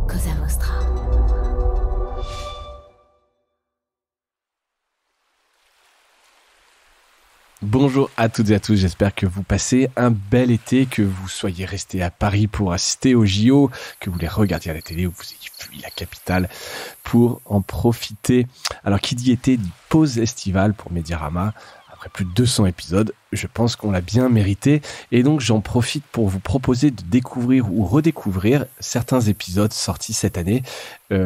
Cosa Vostra. Bonjour à toutes et à tous, j'espère que vous passez un bel été, que vous soyez restés à Paris pour assister au JO, que vous les regardiez à la télé ou vous ayez fui la capitale pour en profiter. Alors qui dit été dit pause estivale pour Mediarama. Après plus de 200 épisodes, je pense qu'on l'a bien mérité et donc j'en profite pour vous proposer de découvrir ou redécouvrir certains épisodes sortis cette année que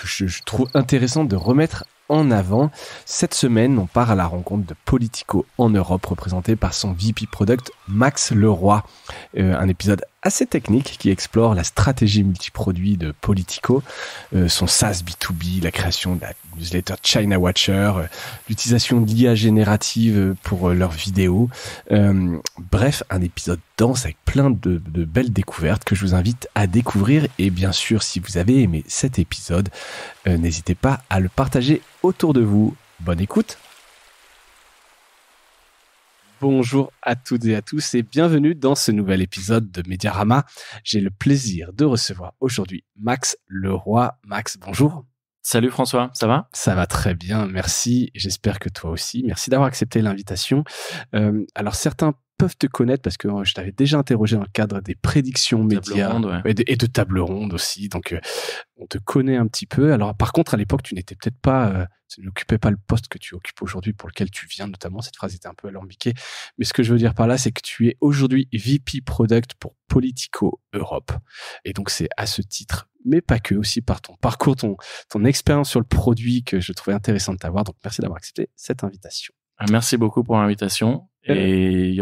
je trouve intéressant de remettre en avant. Cette semaine, on part à la rencontre de Politico en Europe, représenté par son VP Product, Max Leroy. Un épisode assez technique qui explore la stratégie multiproduit de Politico, son SaaS B2B, la création de la newsletter China Watcher, l'utilisation de l'IA générative pour leurs vidéos. Bref, un épisode dense avec plein de belles découvertes que je vous invite à découvrir. Et bien sûr, si vous avez aimé cet épisode, n'hésitez pas à le partager autour de vous. Bonne écoute. Bonjour à toutes et à tous et bienvenue dans ce nouvel épisode de Mediarama. J'ai le plaisir de recevoir aujourd'hui Max Leroy. Max, bonjour. Salut François, ça va ? Ça va très bien, merci. J'espère que toi aussi. Merci d'avoir accepté l'invitation. Alors certains peuvent te connaître parce que je t'avais déjà interrogé dans le cadre des prédictions médias et de tables rondes aussi. Donc on te connaît un petit peu. Alors par contre à l'époque tu n'étais peut-être pas, tu n'occupais pas le poste que tu occupes aujourd'hui pour lequel tu viens notamment. Cette phrase était un peu alambiquée. Mais ce que je veux dire par là, c'est que tu es aujourd'hui VP Product pour Politico Europe. Et donc c'est à ce titre, mais pas que, aussi par ton parcours, ton expérience sur le produit que je trouvais intéressant de t'avoir. Donc merci d'avoir accepté cette invitation. Merci beaucoup pour l'invitation. Et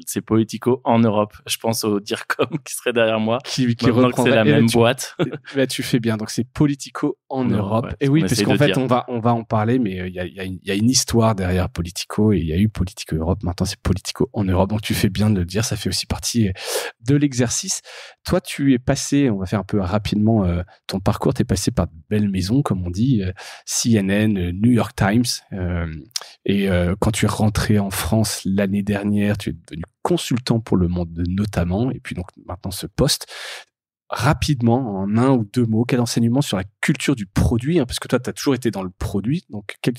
c'est Politico en Europe. Je pense au DIRCOM qui serait derrière moi. Qui maintenant que c'est la même boîte. Bah, tu fais bien. Donc, c'est Politico en Europe. Ouais, et oui, parce qu'en fait, on va en parler, mais il y a une histoire derrière Politico et il y a eu Politico Europe. Maintenant, c'est Politico en Europe. Donc, tu fais bien de le dire. Ça fait aussi partie de l'exercice. Toi, tu es passé, on va faire un peu rapidement ton parcours. Tu es passé par de belles maisons, comme on dit, CNN, New York Times. Et quand tu es rentré en France l'année dernière, tu es devenu consultant pour Le Monde notamment, et puis donc maintenant ce poste. Rapidement, en un ou deux mots, quel enseignement sur la culture du produit, parce que toi, tu as toujours été dans le produit, donc quel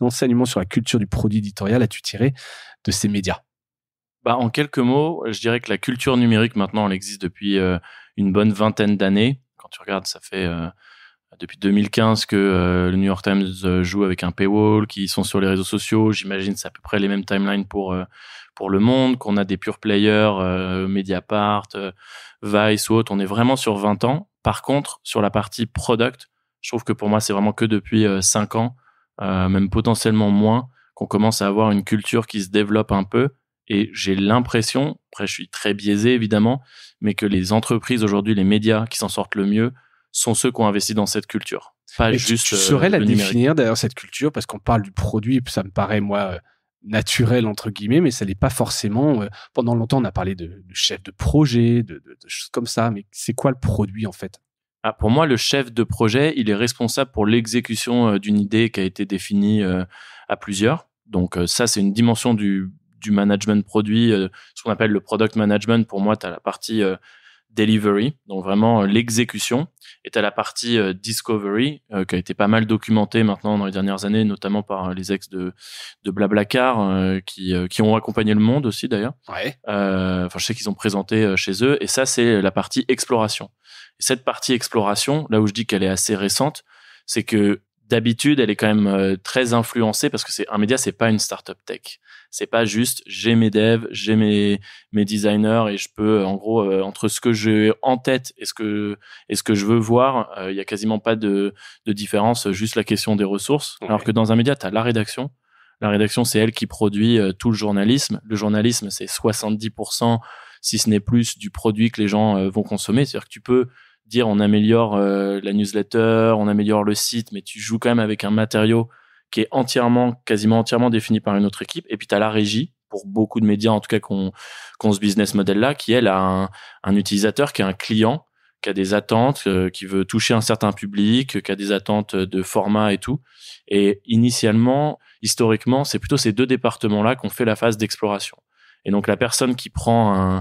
enseignement sur la culture du produit éditorial as-tu tiré de ces médias ? En quelques mots, je dirais que la culture numérique, maintenant, elle existe depuis une bonne vingtaine d'années. Quand tu regardes, ça fait depuis 2015 que le New York Times joue avec un paywall, qui sont sur les réseaux sociaux. J'imagine c'est à peu près les mêmes timelines pour Le Monde, qu'on a des pure players, Mediapart, Vice ou autre. On est vraiment sur 20 ans. Par contre, sur la partie product, je trouve que pour moi, c'est vraiment que depuis 5 ans, même potentiellement moins, qu'on commence à avoir une culture qui se développe un peu. Et j'ai l'impression, après je suis très biaisé évidemment, mais que les entreprises aujourd'hui, les médias qui s'en sortent le mieux, sont ceux qui ont investi dans cette culture. Pas et juste. Tu saurais la numérique. définir d'ailleurs cette culture, parce qu'on parle du produit, ça me paraît moi naturel entre guillemets, mais ça n'est pas forcément. Pendant longtemps, on a parlé de chef de projet, de choses comme ça, mais c'est quoi le produit en fait ? Pour moi, le chef de projet, il est responsable pour l'exécution d'une idée qui a été définie à plusieurs. Donc ça, c'est une dimension du management produit, ce qu'on appelle le product management. Pour moi, tu as la partie delivery, donc vraiment l'exécution, et tu as la partie discovery, qui a été pas mal documentée maintenant dans les dernières années, notamment par les ex de Blablacar, qui ont accompagné Le Monde aussi d'ailleurs. Ouais. Je sais qu'ils ont présenté chez eux, et ça, c'est la partie exploration. Et cette partie exploration, là où je dis qu'elle est assez récente, c'est que d'habitude, elle est quand même très influencée, parce que un média, c'est pas une startup tech. C'est pas juste j'ai mes devs, j'ai mes designers, et je peux en gros entre ce que j'ai en tête et ce que je veux voir, il y a quasiment pas de différence, juste la question des ressources. Ouais. Alors que dans un média, tu as la rédaction. La rédaction, c'est elle qui produit tout le journalisme. Le journalisme, c'est 70%, si ce n'est plus, du produit que les gens vont consommer. C'est-à-dire que tu peux dire on améliore la newsletter, on améliore le site, mais tu joues quand même avec un matériau qui est quasiment entièrement défini par une autre équipe. Et puis tu as la régie, pour beaucoup de médias en tout cas qui ont ce business model-là, qui elle a un utilisateur qui est un client, qui a des attentes, qui veut toucher un certain public, qui a des attentes de format et tout. Et initialement, historiquement, c'est plutôt ces deux départements-là qu'on fait la phase d'exploration. Et donc la personne qui prend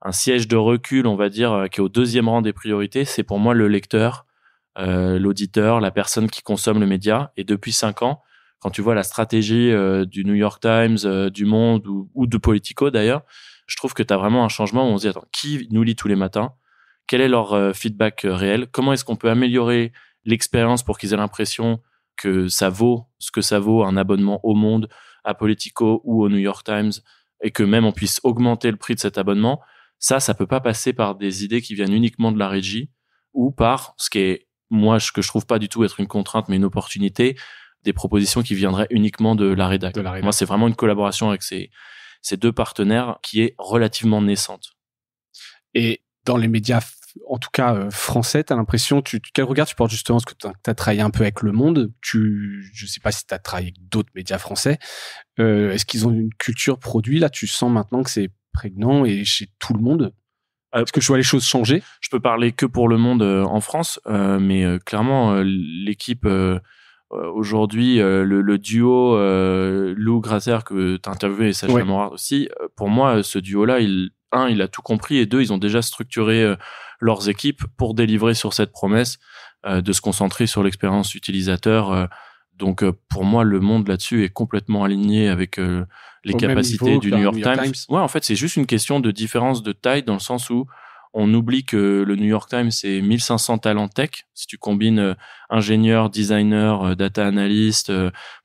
un siège de recul, on va dire, qui est au deuxième rang des priorités, c'est pour moi le lecteur, l'auditeur, la personne qui consomme le média. Et depuis 5 ans, quand tu vois la stratégie du New York Times, du Monde ou de Politico d'ailleurs, je trouve que tu as vraiment un changement où on se dit, attends, qui nous lit tous les matins? Quel est leur feedback réel? Comment est-ce qu'on peut améliorer l'expérience pour qu'ils aient l'impression que ça vaut ce que ça vaut un abonnement au Monde, à Politico ou au New York Times, et que même on puisse augmenter le prix de cet abonnement? Ça peut pas passer par des idées qui viennent uniquement de la régie ou par ce qui est, moi, ce que je trouve pas du tout être une contrainte, mais une opportunité, des propositions qui viendraient uniquement de la rédac. Moi, c'est vraiment une collaboration avec ces deux partenaires qui est relativement naissante. Et dans les médias, en tout cas français, t'as l'impression, quel regard tu portes justement, parce que t'as travaillé un peu avec Le Monde, je sais pas si t'as travaillé avec d'autres médias français, est-ce qu'ils ont une culture produit, là, tu sens maintenant que c'est prégnant et chez tout le monde? Est-ce que je vois les choses changer? Je peux parler que pour Le Monde en France, mais clairement, l'équipe... aujourd'hui, le duo Lou Grasser que tu as interviewé et Sacha Morard aussi, pour moi, ce duo-là, il a tout compris, et 2, ils ont déjà structuré leurs équipes pour délivrer sur cette promesse de se concentrer sur l'expérience utilisateur. Donc, pour moi, Le Monde là-dessus est complètement aligné avec les capacités du New York Times. Ouais, en fait, c'est juste une question de différence de taille, dans le sens où on oublie que le New York Times, c'est 1500 talents tech. Si tu combines ingénieur, designer, data analyst,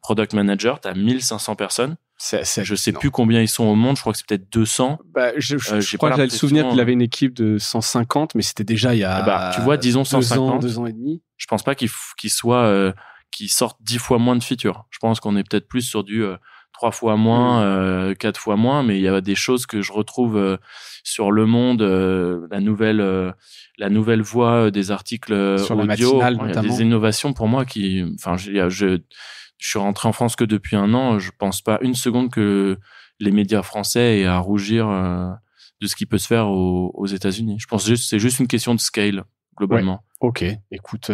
product manager, tu as 1500 personnes. Je sais plus combien ils sont au monde. Je crois que c'est peut-être 200. Je crois que j'avais le souvenir qu'il avait une équipe de 150, mais c'était déjà il y a tu vois, disons 150. 2 ans et demi. Je pense pas qu'ils sortent 10 fois moins de features. Je pense qu'on est peut-être plus sur du 3 fois moins, 4 fois moins, mais il y a des choses que je retrouve sur Le Monde, la nouvelle voix des articles sur audio. La matinale, il y a notamment. des innovations pour moi qui, enfin, je suis rentré en France que depuis 1 an. Je pense pas une seconde que les médias français aient à rougir de ce qui peut se faire aux États-Unis. Je pense juste c'est juste une question de scale globalement. Ouais. Ok, écoute.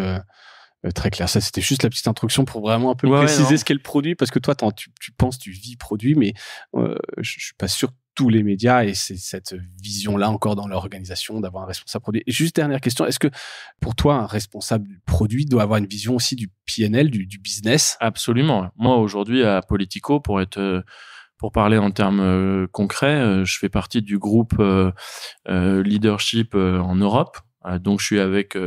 Très clair. Ça, c'était juste la petite introduction pour vraiment un peu préciser ce qu'est le produit, parce que toi, tu penses, tu vis produit, mais je suis pas sûr que tous les médias aient cette vision-là encore dans leur organisation d'avoir un responsable produit. Et juste dernière question, est-ce que pour toi, un responsable du produit doit avoir une vision aussi du PNL, du business? Absolument. Moi, aujourd'hui, à Politico, pour parler en termes concrets, je fais partie du groupe leadership en Europe. Donc, je suis avec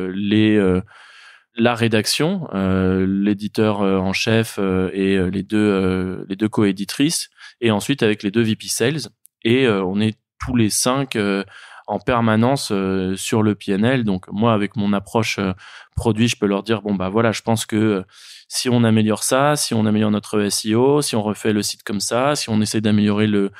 la rédaction, l'éditeur en chef et les deux co-éditrices, et ensuite avec les 2 VP Sales, et on est tous les 5 en permanence sur le PNL. Donc moi, avec mon approche produit, je peux leur dire, bon bah voilà, je pense que si on améliore ça, si on améliore notre SEO, si on refait le site comme ça, si on essaie d'améliorer le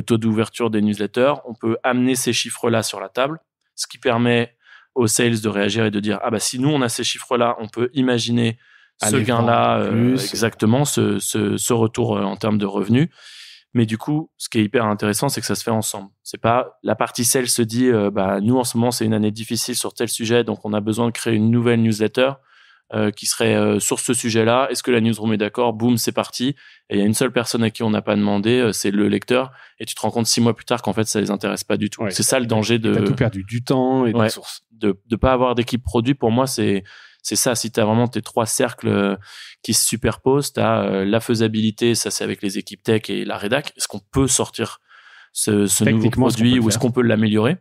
taux d'ouverture des newsletters, on peut amener ces chiffres-là sur la table, ce qui permet aux sales de réagir et de dire, ah bah si nous on a ces chiffres-là, on peut imaginer ce gain-là, exactement, ce retour en termes de revenus. Mais du coup, ce qui est hyper intéressant, c'est que ça se fait ensemble. C'est pas la partie sales se dit, bah nous en ce moment c'est une année difficile sur tel sujet, donc on a besoin de créer une nouvelle newsletter qui serait sur ce sujet-là. Est-ce que la newsroom est d'accord? Boum, c'est parti. Et il y a une seule personne à qui on n'a pas demandé, c'est le lecteur. Et tu te rends compte 6 mois plus tard qu'en fait, ça les intéresse pas du tout. Ouais, c'est ça le danger de... T'as tout perdu, du temps et des ressources. De pas avoir d'équipe produit, pour moi, c'est ça. Si t'as vraiment tes 3 cercles qui se superposent, t'as la faisabilité, ça c'est avec les équipes tech et la rédac. Est-ce qu'on peut sortir ce nouveau produit ou est-ce qu'on peut l'améliorer?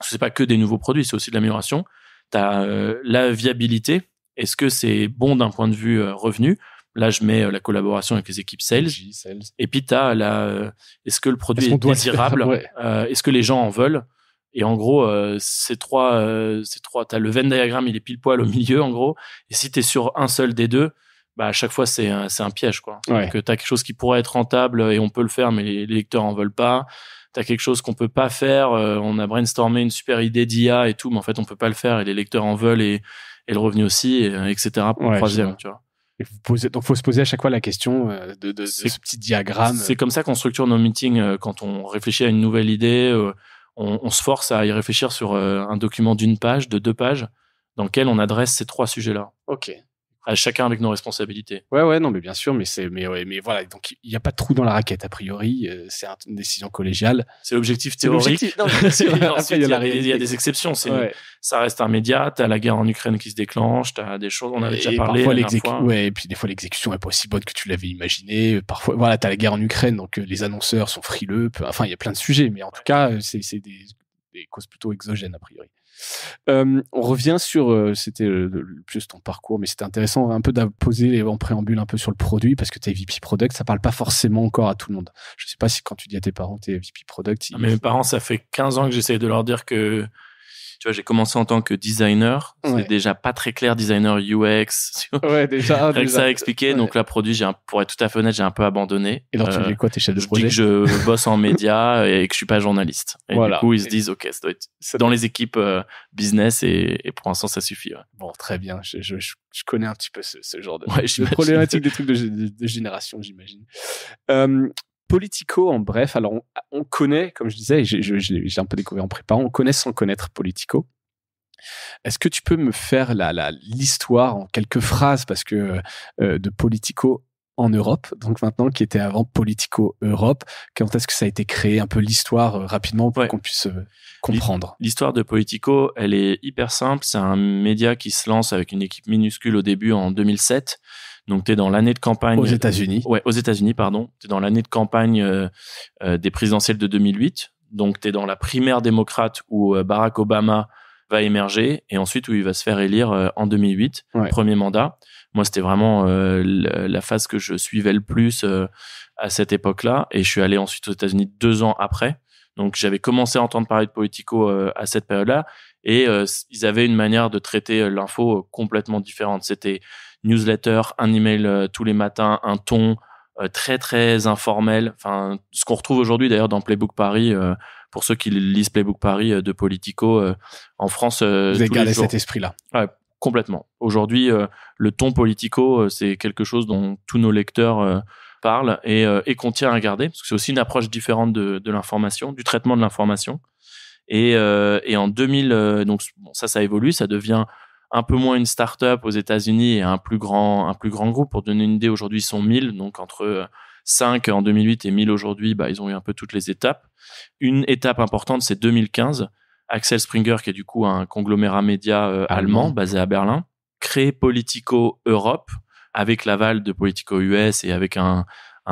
C'est pas que des nouveaux produits, c'est aussi de l'amélioration. T'as la viabilité. Est-ce que c'est bon d'un point de vue revenu? Là, je mets la collaboration avec les équipes sales. Et puis, tu as est-ce que le produit est désirable? Est-ce que les gens en veulent? Et en gros, ces trois, tu as le Venn diagramme, il est pile poil au milieu, en gros. Et si tu es sur un seul des deux, bah, à chaque fois, c'est un piège, quoi. Ouais. Donc, tu as quelque chose qui pourrait être rentable et on peut le faire, mais les lecteurs en veulent pas. Tu as quelque chose qu'on peut pas faire. On a brainstormé une super idée d'IA et tout, mais en fait, on peut pas le faire et les lecteurs en veulent et le revenu aussi, etc. pour le troisième, tu vois. Donc, faut se poser à chaque fois la question de ce petit diagramme. C'est comme ça qu'on structure nos meetings quand on réfléchit à une nouvelle idée. On se force à y réfléchir sur un document d'1 page, de 2 pages, dans lequel on adresse ces 3 sujets-là. Ok. chacun avec nos responsabilités. Ouais, non, mais bien sûr, mais voilà, donc il n'y a pas de trou dans la raquette a priori. C'est une décision collégiale. C'est l'objectif théorique. Non, bien sûr. Ensuite, il y a des exceptions. Ça reste un média. T'as la guerre en Ukraine qui se déclenche. T'as des choses. On avait déjà parlé. Et puis des fois l'exécution est pas aussi bonne que tu l'avais imaginé. Parfois, voilà, t'as la guerre en Ukraine, donc les annonceurs sont frileux. Enfin, il y a plein de sujets, mais en tout cas, c'est des causes plutôt exogènes a priori. On revient sur c'était plus ton parcours, mais c'était intéressant un peu de poser en préambule un peu sur le produit parce que t'es VP Product, ça parle pas forcément encore à tout le monde. Je sais pas si quand tu dis à tes parents t'es VP Product. Mes parents, ça fait 15 ans que j'essaie de leur dire que tu vois, j'ai commencé en tant que designer. C'est déjà pas très clair, designer UX. Ouais, déjà. Ça a expliqué. Ouais. Donc, là, produit, pour être tout à fait honnête, j'ai un peu abandonné. Et alors, tu dis quoi, t'es chef de projet? Je dis que je bosse en média et que je suis pas journaliste. Et voilà. Du coup, ils se disent, OK, ça doit être dans les équipes business et pour l'instant, ça suffit. Ouais. Bon, très bien. Je connais un petit peu ce genre de problématique des trucs de génération, j'imagine. Politico, en bref, alors on connaît, comme je disais, j'ai un peu découvert en préparant, on connaît sans connaître Politico. Est-ce que tu peux me faire l'histoire en quelques phrases, parce que de Politico en Europe, donc maintenant qui était avant Politico Europe, quand est-ce que ça a été créé, un peu l'histoire rapidement pour qu'on puisse comprendre. L'histoire de Politico, elle est hyper simple, c'est un média qui se lance avec une équipe minuscule au début en 2007. Donc, tu es dans l'année de campagne... Aux États-Unis. Ouais, aux États-Unis, pardon. Tu es dans l'année de campagne des présidentielles de 2008. Donc, tu es dans la primaire démocrate où Barack Obama va émerger et ensuite où il va se faire élire en 2008, premier mandat. Moi, c'était vraiment la phase que je suivais le plus à cette époque-là. Et je suis allé ensuite aux États-Unis 2 ans après. Donc, j'avais commencé à entendre parler de Politico à cette période-là. Et ils avaient une manière de traiter l'info complètement différente. C'était newsletter, un email tous les matins, un ton très très informel. Enfin, ce qu'on retrouve aujourd'hui d'ailleurs dans Playbook Paris, pour ceux qui lisent Playbook Paris de Politico en France. Vous avez gardé cet esprit-là. Ouais, complètement. Aujourd'hui, le ton Politico, c'est quelque chose dont tous nos lecteurs parlent et qu'on tient à garder, parce que c'est aussi une approche différente de l'information, du traitement de l'information. Et en 2000, donc bon, ça évolue, ça devient un peu moins une start-up aux États-Unis et un plus grand groupe. Pour donner une idée, aujourd'hui, ils sont 1000. Donc, entre 5 en 2008 et 1000 aujourd'hui, ils ont eu un peu toutes les étapes. Une étape importante, c'est 2015. Axel Springer, qui est du coup un conglomérat média allemand, basé à Berlin, crée Politico Europe avec l'aval de Politico US et avec un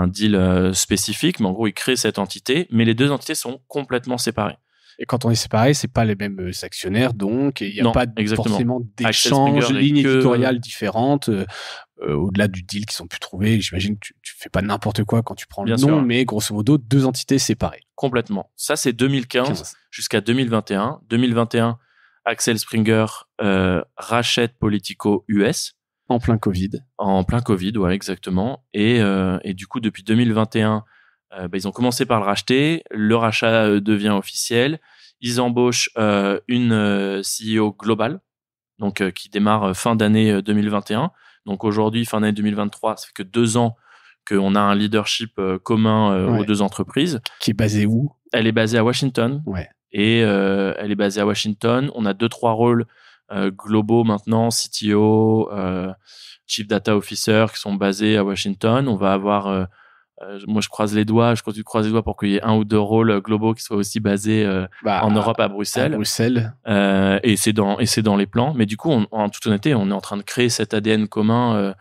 deal spécifique. Mais en gros, il crée cette entité. Mais les deux entités sont complètement séparées. Et quand on est séparés, c'est pas les mêmes actionnaires, donc il n'y a pas forcément d'échanges, lignes éditoriales différentes. Au-delà du deal qui sont pu trouver, j'imagine que tu fais pas n'importe quoi quand tu prends le nom, mais grosso modo, 2 entités séparées. Complètement. Ça, c'est 2015 jusqu'à 2021. 2021, Axel Springer rachète Politico US. En plein Covid. En plein Covid, ouais, exactement. Et du coup, depuis 2021, ils ont commencé par le racheter. Le rachat devient officiel. Ils embauchent une CEO globale, donc qui démarre fin d'année 2021. Donc aujourd'hui, fin d'année 2023, ça fait que 2 ans qu'on a un leadership commun aux deux entreprises. Qui est basée où ? Elle est basée à Washington. Ouais. Et elle est basée à Washington. On a 2-3 rôles globaux maintenant, CTO, Chief Data Officer, qui sont basés à Washington. On va avoir... moi, je croise les doigts. Je continue de croiser les doigts pour qu'il y ait 1 ou 2 rôles globaux qui soient aussi basés en Europe, à Bruxelles. Et c'est dans les plans. Mais du coup, en toute honnêteté, on est en train de créer cet ADN commun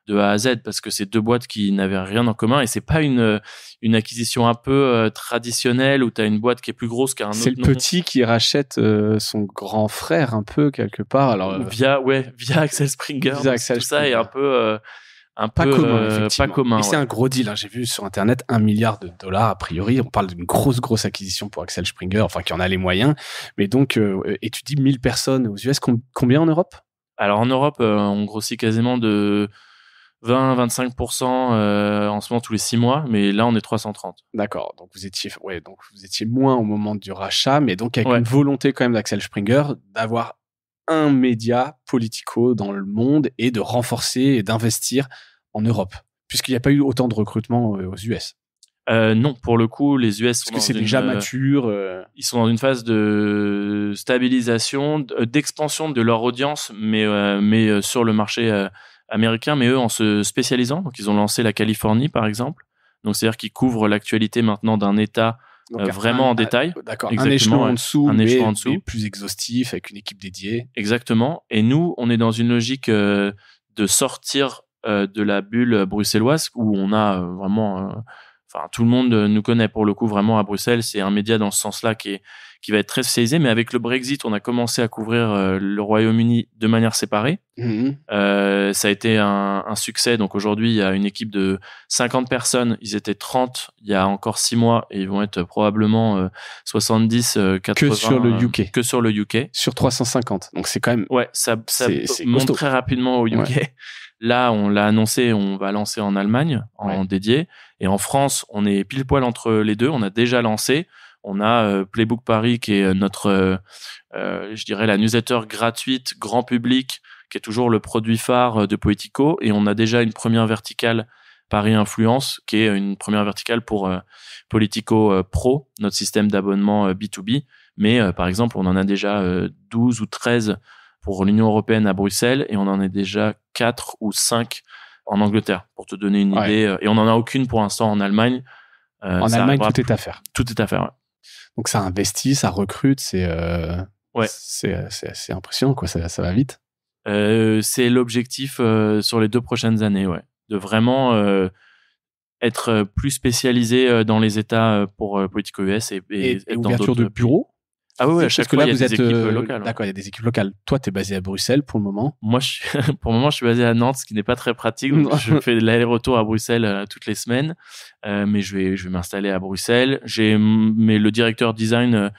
de A à Z, parce que c'est 2 boîtes qui n'avaient rien en commun. Et c'est pas une acquisition un peu traditionnelle où tu as une boîte qui est plus grosse qu'un autre. C'est le petit qui rachète son grand frère un peu quelque part. Alors via Axel Springer. Tout ça est un peu pas commun, effectivement. Pas commun. Et c'est un gros deal. J'ai vu sur Internet $1 milliard a priori. On parle d'une grosse acquisition pour Axel Springer, enfin qui en a les moyens. Mais donc, et tu dis 1000 personnes aux US, combien en Europe ? Alors en Europe, on grossit quasiment de 20-25% en ce moment tous les 6 mois, mais là on est 330. D'accord. Donc vous étiez moins au moment du rachat, mais donc avec une volonté quand même d'Axel Springer d'avoir un média Politico dans le monde et de renforcer et d'investir en Europe, puisqu'il n'y a pas eu autant de recrutement aux US. Non, pour le coup, les US sont parce que c'est déjà mature. Ils sont dans une phase de stabilisation, d'expansion de leur audience, mais sur le marché américains, mais eux en se spécialisant. Donc, ils ont lancé la Californie, par exemple. Donc, c'est-à-dire qu'ils couvrent l'actualité maintenant d'un État vraiment en détail. D'accord. Exactement, Un échelon en dessous, un échelon en dessous, mais plus exhaustif, avec une équipe dédiée. Exactement. Et nous, on est dans une logique de sortir de la bulle bruxelloise où on a vraiment... Enfin, tout le monde nous connaît pour le coup vraiment à Bruxelles. C'est un média dans ce sens-là qui va être très spécialisé. Mais avec le Brexit, on a commencé à couvrir le Royaume-Uni de manière séparée. Ça a été un succès. Donc aujourd'hui, il y a une équipe de 50 personnes. Ils étaient 30 il y a encore 6 mois et ils vont être probablement 70, 80. Que sur le UK. Que sur le UK. Sur 350. Donc c'est quand même... Ouais, ça c'est monte costaud. très rapidement au UK. Ouais. Là, on l'a annoncé, on va lancer en Allemagne en dédié. Et en France, on est pile poil entre les deux. On a déjà lancé. On a Playbook Paris qui est notre, je dirais, la newsletter gratuite, grand public, qui est toujours le produit phare de Politico. Et on a déjà une première verticale Paris Influence, qui est une première verticale pour Politico Pro, notre système d'abonnement B2B. Mais par exemple, on en a déjà 12 ou 13 pour l'Union européenne à Bruxelles et on en est déjà 4 ou 5 en Angleterre, pour te donner une idée. Et on n'en a aucune pour l'instant en Allemagne. En Allemagne, tout est à faire. Tout est à faire, ouais. Donc ça investit, ça recrute, c'est impressionnant, quoi. Ça va vite. C'est l'objectif sur les 2 prochaines années, ouais. De vraiment être plus spécialisé dans les États pour Politico US et dans ouverture de bureaux. Ah oui, à chaque fois, il y a des équipes locales. D'accord, il y a des équipes locales. Toi, tu es basé à Bruxelles pour le moment. Moi, pour le moment, je suis basé à Nantes, ce qui n'est pas très pratique. Donc je fais de l'aller-retour à Bruxelles toutes les semaines. Mais je vais m'installer à Bruxelles. Mais le directeur design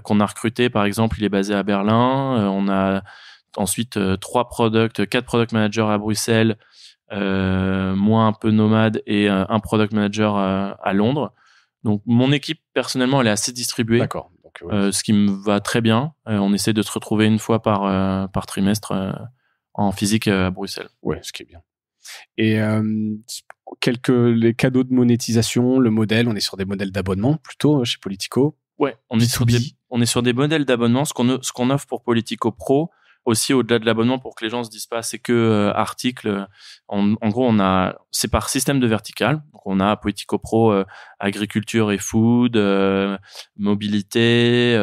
qu'on a recruté, par exemple, il est basé à Berlin. On a ensuite 4 product managers à Bruxelles, moi un peu nomade et un product manager à Londres. Donc, mon équipe, personnellement, elle est assez distribuée. D'accord. Ce qui me va très bien. On essaie de se retrouver une fois par trimestre en physique à Bruxelles. Ouais, ce qui est bien. Et les cadeaux de monétisation, le modèle, on est sur des modèles d'abonnement plutôt chez Politico. Ouais, on est sur des modèles d'abonnement. Ce qu'on offre pour Politico Pro, aussi au-delà de l'abonnement, pour que les gens se disent pas c'est que articles. En gros, c'est par système de vertical. Donc on a Politico Pro agriculture et food, mobilité,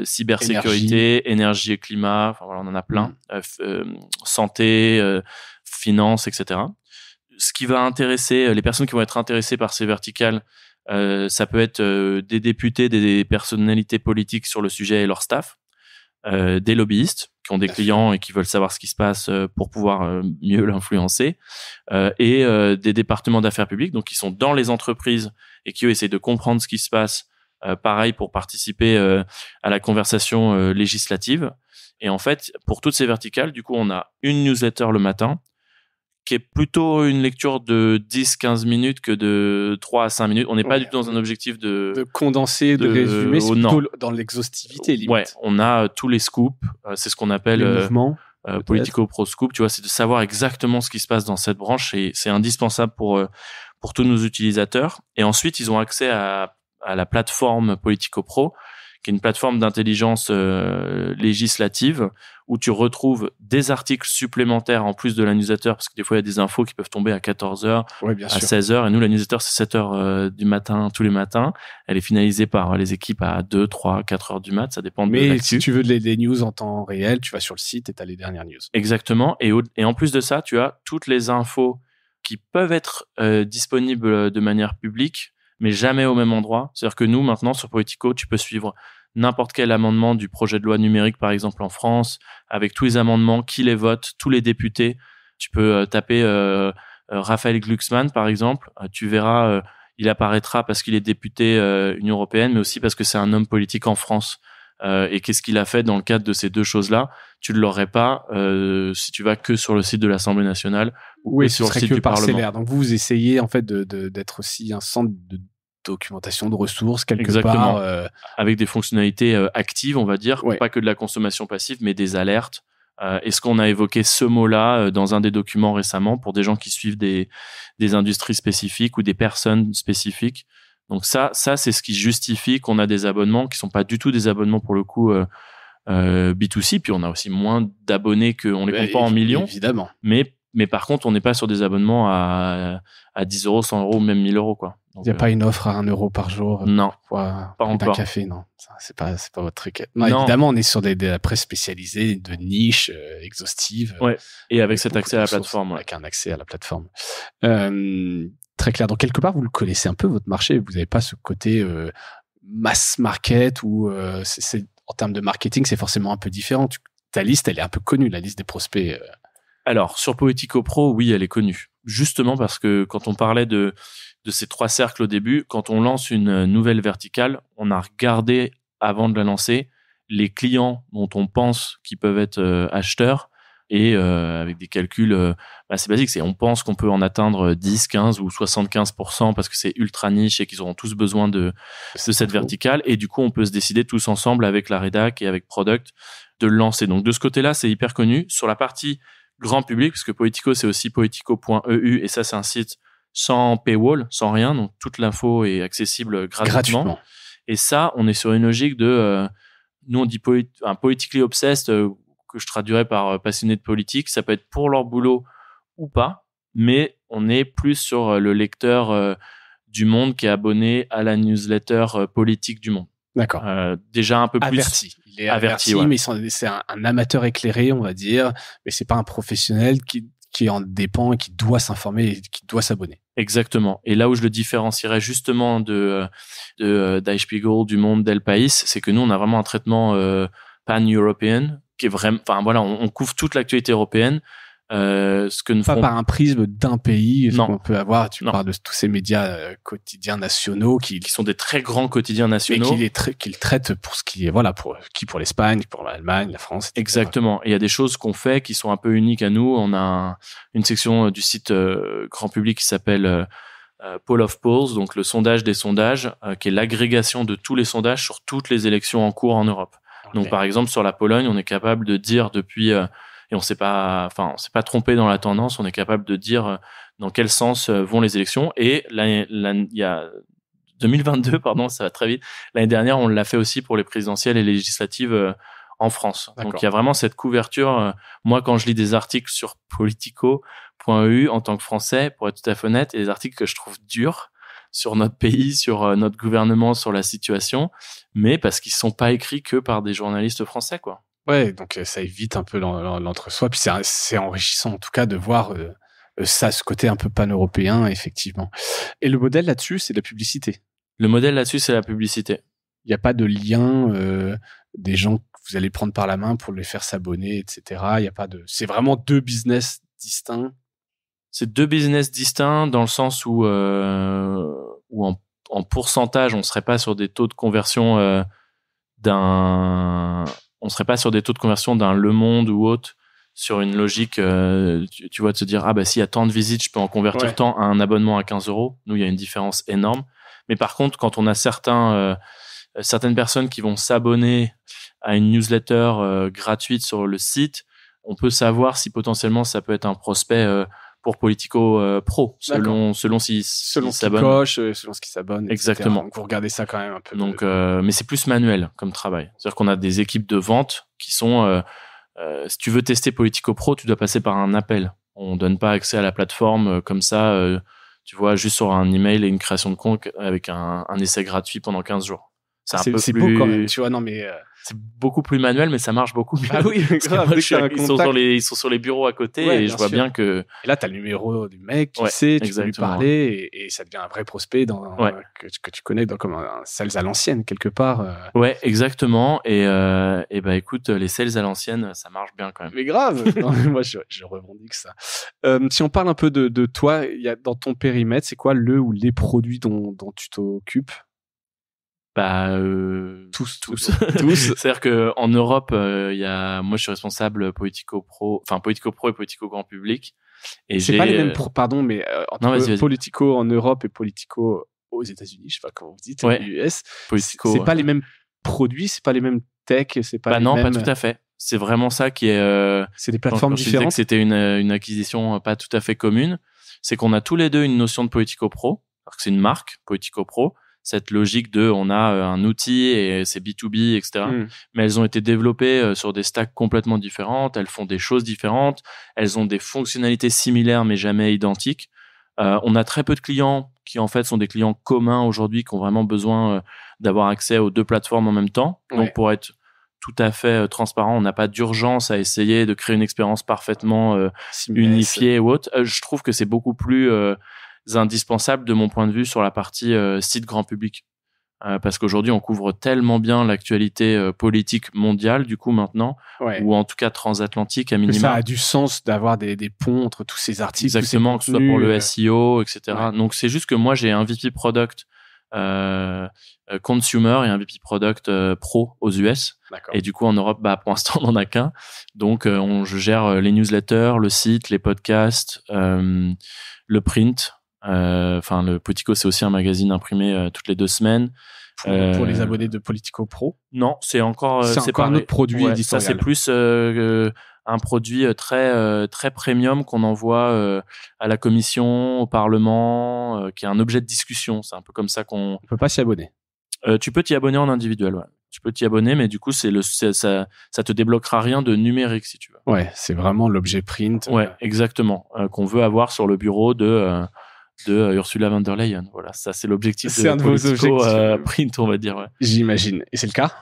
cybersécurité, énergie et climat. Enfin voilà, on en a plein. Santé, finance, etc. Ce qui va intéresser les personnes qui vont être intéressées par ces verticales, ça peut être des députés, des personnalités politiques sur le sujet et leur staff. Des lobbyistes qui ont des clients et qui veulent savoir ce qui se passe pour pouvoir mieux l'influencer, et des départements d'affaires publiques, donc qui sont dans les entreprises et qui eux essayent de comprendre ce qui se passe, pareil pour participer à la conversation législative. Et en fait, pour toutes ces verticales, du coup, on a une newsletter le matin qui est plutôt une lecture de 10-15 minutes que de 3 à 5 minutes. On n'est pas du tout dans un objectif de condenser, de résumer, c'est plutôt dans l'exhaustivité, limite. Ouais, on a tous les scoops, c'est ce qu'on appelle Politico Pro Scoop, tu vois, c'est de savoir exactement ce qui se passe dans cette branche et c'est indispensable pour tous nos utilisateurs. Et ensuite, ils ont accès à la plateforme Politico Pro, qui est une plateforme d'intelligence législative où tu retrouves des articles supplémentaires en plus de la newsletter, parce que des fois, il y a des infos qui peuvent tomber à 14h, à 16h. Et nous, la newsletter, c'est 7h du matin, tous les matins. Elle est finalisée par les équipes à 2, 3, 4h du mat. Ça dépend de l'actu. Mais si tu veux des news en temps réel, tu vas sur le site et tu as les dernières news. Exactement. Et en plus de ça, tu as toutes les infos qui peuvent être disponibles de manière publique, mais jamais au même endroit. C'est-à-dire que nous, maintenant, sur Politico, tu peux suivre n'importe quel amendement du projet de loi numérique, par exemple, en France, avec tous les amendements, qui les vote, tous les députés. Tu peux taper Raphaël Glucksmann, par exemple. Tu verras, il apparaîtra parce qu'il est député Union européenne, mais aussi parce que c'est un homme politique en France. Et qu'est-ce qu'il a fait dans le cadre de ces deux choses-là? Tu ne l'aurais pas si tu vas que sur le site de l'Assemblée nationale ou sur le site du Parlement. Donc vous essayez en fait d'être aussi un centre de documentation de ressources quelque Exactement. part. Avec des fonctionnalités actives, on va dire, pas que de la consommation passive, mais des alertes. Est-ce qu'on a évoqué ce mot-là dans un des documents récemment pour des gens qui suivent des industries spécifiques ou des personnes spécifiques? Donc ça c'est ce qui justifie qu'on a des abonnements qui sont pas du tout des abonnements pour le coup B2C, puis on a aussi moins d'abonnés qu'on les compte pas en millions. Évidemment. Mais par contre, on n'est pas sur des abonnements à 10 euros, 100 euros, même 1000 euros, quoi. Il n'y a pas une offre à 1 euro par jour. Non. Pas encore. D'un café, non. Ça, c'est pas votre truc. Non, évidemment, on est sur des presse spécialisées, de niche, exhaustive. Ouais. Et avec cet accès à la plateforme. Avec un accès à la plateforme. Très clair. Donc, quelque part, vous le connaissez un peu, votre marché. Vous n'avez pas ce côté mass market où en termes de marketing, c'est forcément un peu différent. Ta liste, elle est un peu connue, la liste des prospects. Alors, sur Politico Pro, oui, elle est connue. Justement parce que quand on parlait de ces 3 cercles au début, quand on lance une nouvelle verticale, on a regardé, avant de la lancer, les clients dont on pense qu'ils peuvent être acheteurs et avec des calculs assez basiques. On pense qu'on peut en atteindre 10, 15 ou 75% parce que c'est ultra niche et qu'ils auront tous besoin de cette verticale. Et du coup, on peut se décider tous ensemble avec la rédac et avec Product de le lancer. Donc, de ce côté-là, c'est hyper connu. Sur la partie grand public, parce que Politico, c'est aussi politico.eu, et ça, c'est un site sans paywall, sans rien, donc toute l'info est accessible gratuitement. Et ça, on est sur une logique de, nous on dit politically obsessed, que je traduirais par passionné de politique, ça peut être pour leur boulot ou pas, mais on est plus sur le lecteur du Monde qui est abonné à la newsletter politique du Monde. D'accord. Déjà un peu plus averti. Il est averti, ouais. Mais c'est un amateur éclairé, on va dire, mais c'est pas un professionnel qui en dépend et qui doit s'informer et qui doit s'abonner. Exactement. Et là où je le différencierais justement de Der Spiegel, du Monde, d'El País, c'est que nous on a vraiment un traitement pan-européen qui est vraiment, enfin voilà, on couvre toute l'actualité européenne. Ce que pas par un prisme d'un pays, ce non. qu'on peut avoir. Tu parles de tous ces médias quotidiens nationaux qui sont des très grands quotidiens nationaux et qu'ils traitent pour ce qui est, voilà, pour l'Espagne, pour l'Allemagne, la France, etc. Exactement. Et il y a des choses qu'on fait qui sont un peu uniques à nous. On a une section du site grand public qui s'appelle Poll of Polls, donc le sondage des sondages, qui est l'agrégation de tous les sondages sur toutes les élections en cours en Europe. Okay. Donc par exemple sur la Pologne, on est capable de dire depuis et on s'est pas trompé dans la tendance. On est capable de dire dans quel sens vont les élections. Et il y a 2022, pardon, ça va très vite. L'année dernière, on l'a fait aussi pour les présidentielles et les législatives en France. D'accord. Donc il y a vraiment cette couverture. Moi, quand je lis des articles sur politico.eu en tant que Français, pour être tout à fait honnête, et des articles que je trouve durs sur notre pays, sur notre gouvernement, sur la situation, mais parce qu'ils sont pas écrits que par des journalistes français, quoi. Ouais, donc ça évite un peu l'entre-soi. Puis c'est enrichissant en tout cas de voir ça, ce côté un peu pan-européen, effectivement. Et le modèle là-dessus, c'est la publicité. Le modèle là-dessus, c'est la publicité. Il n'y a pas de lien des gens que vous allez prendre par la main pour les faire s'abonner, etc. Il y a pas de. C'est vraiment 2 business distincts. C'est 2 business distincts dans le sens où en pourcentage, on serait pas sur des taux de conversion on serait pas sur des taux de conversion d'un Le Monde ou autre, sur une logique, tu vois, de se dire, ah bah s'il y a tant de visites, je peux en convertir tant à un abonnement à 15 euros. Nous, il y a une différence énorme. Mais par contre, quand on a certaines personnes qui vont s'abonner à une newsletter gratuite sur le site, on peut savoir si potentiellement ça peut être un prospect pour Politico Pro, selon s'ils s'abonnent. Selon ce qu'ils s'abonnent. Exactement. Etc. Donc vous regardez ça quand même un peu. Donc, mais c'est plus manuel comme travail. C'est-à-dire qu'on a des équipes de vente qui sont, si tu veux tester Politico Pro, tu dois passer par un appel. On donne pas accès à la plateforme comme ça, tu vois, juste sur un email et une création de compte avec un essai gratuit pendant 15 jours. C'est plus... beau quand même, tu vois, non mais... C'est beaucoup plus manuel, mais ça marche beaucoup mieux. Ah oui, grave, ils sont sur les bureaux à côté et je vois bien que... Et là, tu as le numéro du mec, tu sais, tu peux lui parler et ça devient un vrai prospect que tu connais comme un sales à l'ancienne, quelque part. Ouais, exactement. Et bah écoute, les sales à l'ancienne, ça marche bien quand même. Mais grave. Non, moi, je revendique ça. Si on parle un peu de toi, dans ton périmètre, c'est quoi le ou les produits dont tu t'occupes ? Bah tous. C'est-à-dire que en Europe, moi je suis responsable Politico Pro et Politico Grand Public. Et c'est pas les mêmes mais vas-y. Politico en Europe et Politico aux États-Unis, je sais pas comment vous dites, US. Politico, c'est pas les mêmes produits, c'est pas les mêmes tech, c'est pas les mêmes. Pas tout à fait. C'est vraiment ça qui est. C'est des plateformes différentes. Que c'était une acquisition pas tout à fait commune. C'est qu'on a tous les deux une notion de Politico Pro, parce que c'est une marque Politico Pro. cette logique de on a un outil et c'est B2B, etc. Mais elles ont été développées sur des stacks complètement différentes, elles font des choses différentes, elles ont des fonctionnalités similaires mais jamais identiques. On a très peu de clients qui en fait sont des clients communs aujourd'hui qui ont vraiment besoin d'avoir accès aux deux plateformes en même temps. Donc pour être tout à fait transparent, on n'a pas d'urgence à essayer de créer une expérience parfaitement unifiée ou autre. Je trouve que c'est beaucoup plus indispensable de mon point de vue sur la partie site grand public. Parce qu'aujourd'hui, on couvre tellement bien l'actualité politique mondiale, du coup, maintenant, ou en tout cas transatlantique à minima. Ça a du sens d'avoir des ponts entre tous ces articles. Exactement, que ce soit pour le SEO, etc. Donc, c'est juste que moi, j'ai un VP Product Consumer et un VP Product Pro aux US. D'accord. Et du coup, en Europe, pour l'instant, on n'en a qu'un. Donc, je gère les newsletters, le site, les podcasts, le print. Le Politico, c'est aussi un magazine imprimé toutes les 2 semaines. Pour les abonnés de Politico Pro? Non, c'est encore un autre produit éditorial. Ça, c'est plus un produit très premium qu'on envoie à la commission, au Parlement, qui est un objet de discussion. C'est un peu comme ça qu'on... On peut pas s'y abonner. Tu peux t'y abonner en individuel, ouais. Tu peux t'y abonner, mais du coup, ça te débloquera rien de numérique, si tu veux. Ouais, c'est vraiment l'objet print. Ouais, exactement. Qu'on veut avoir sur le bureau de Ursula von der Leyen. Voilà, ça c'est l'objectif c'est un de vos objectifs print, on va dire. Ouais. J'imagine. Et c'est le cas?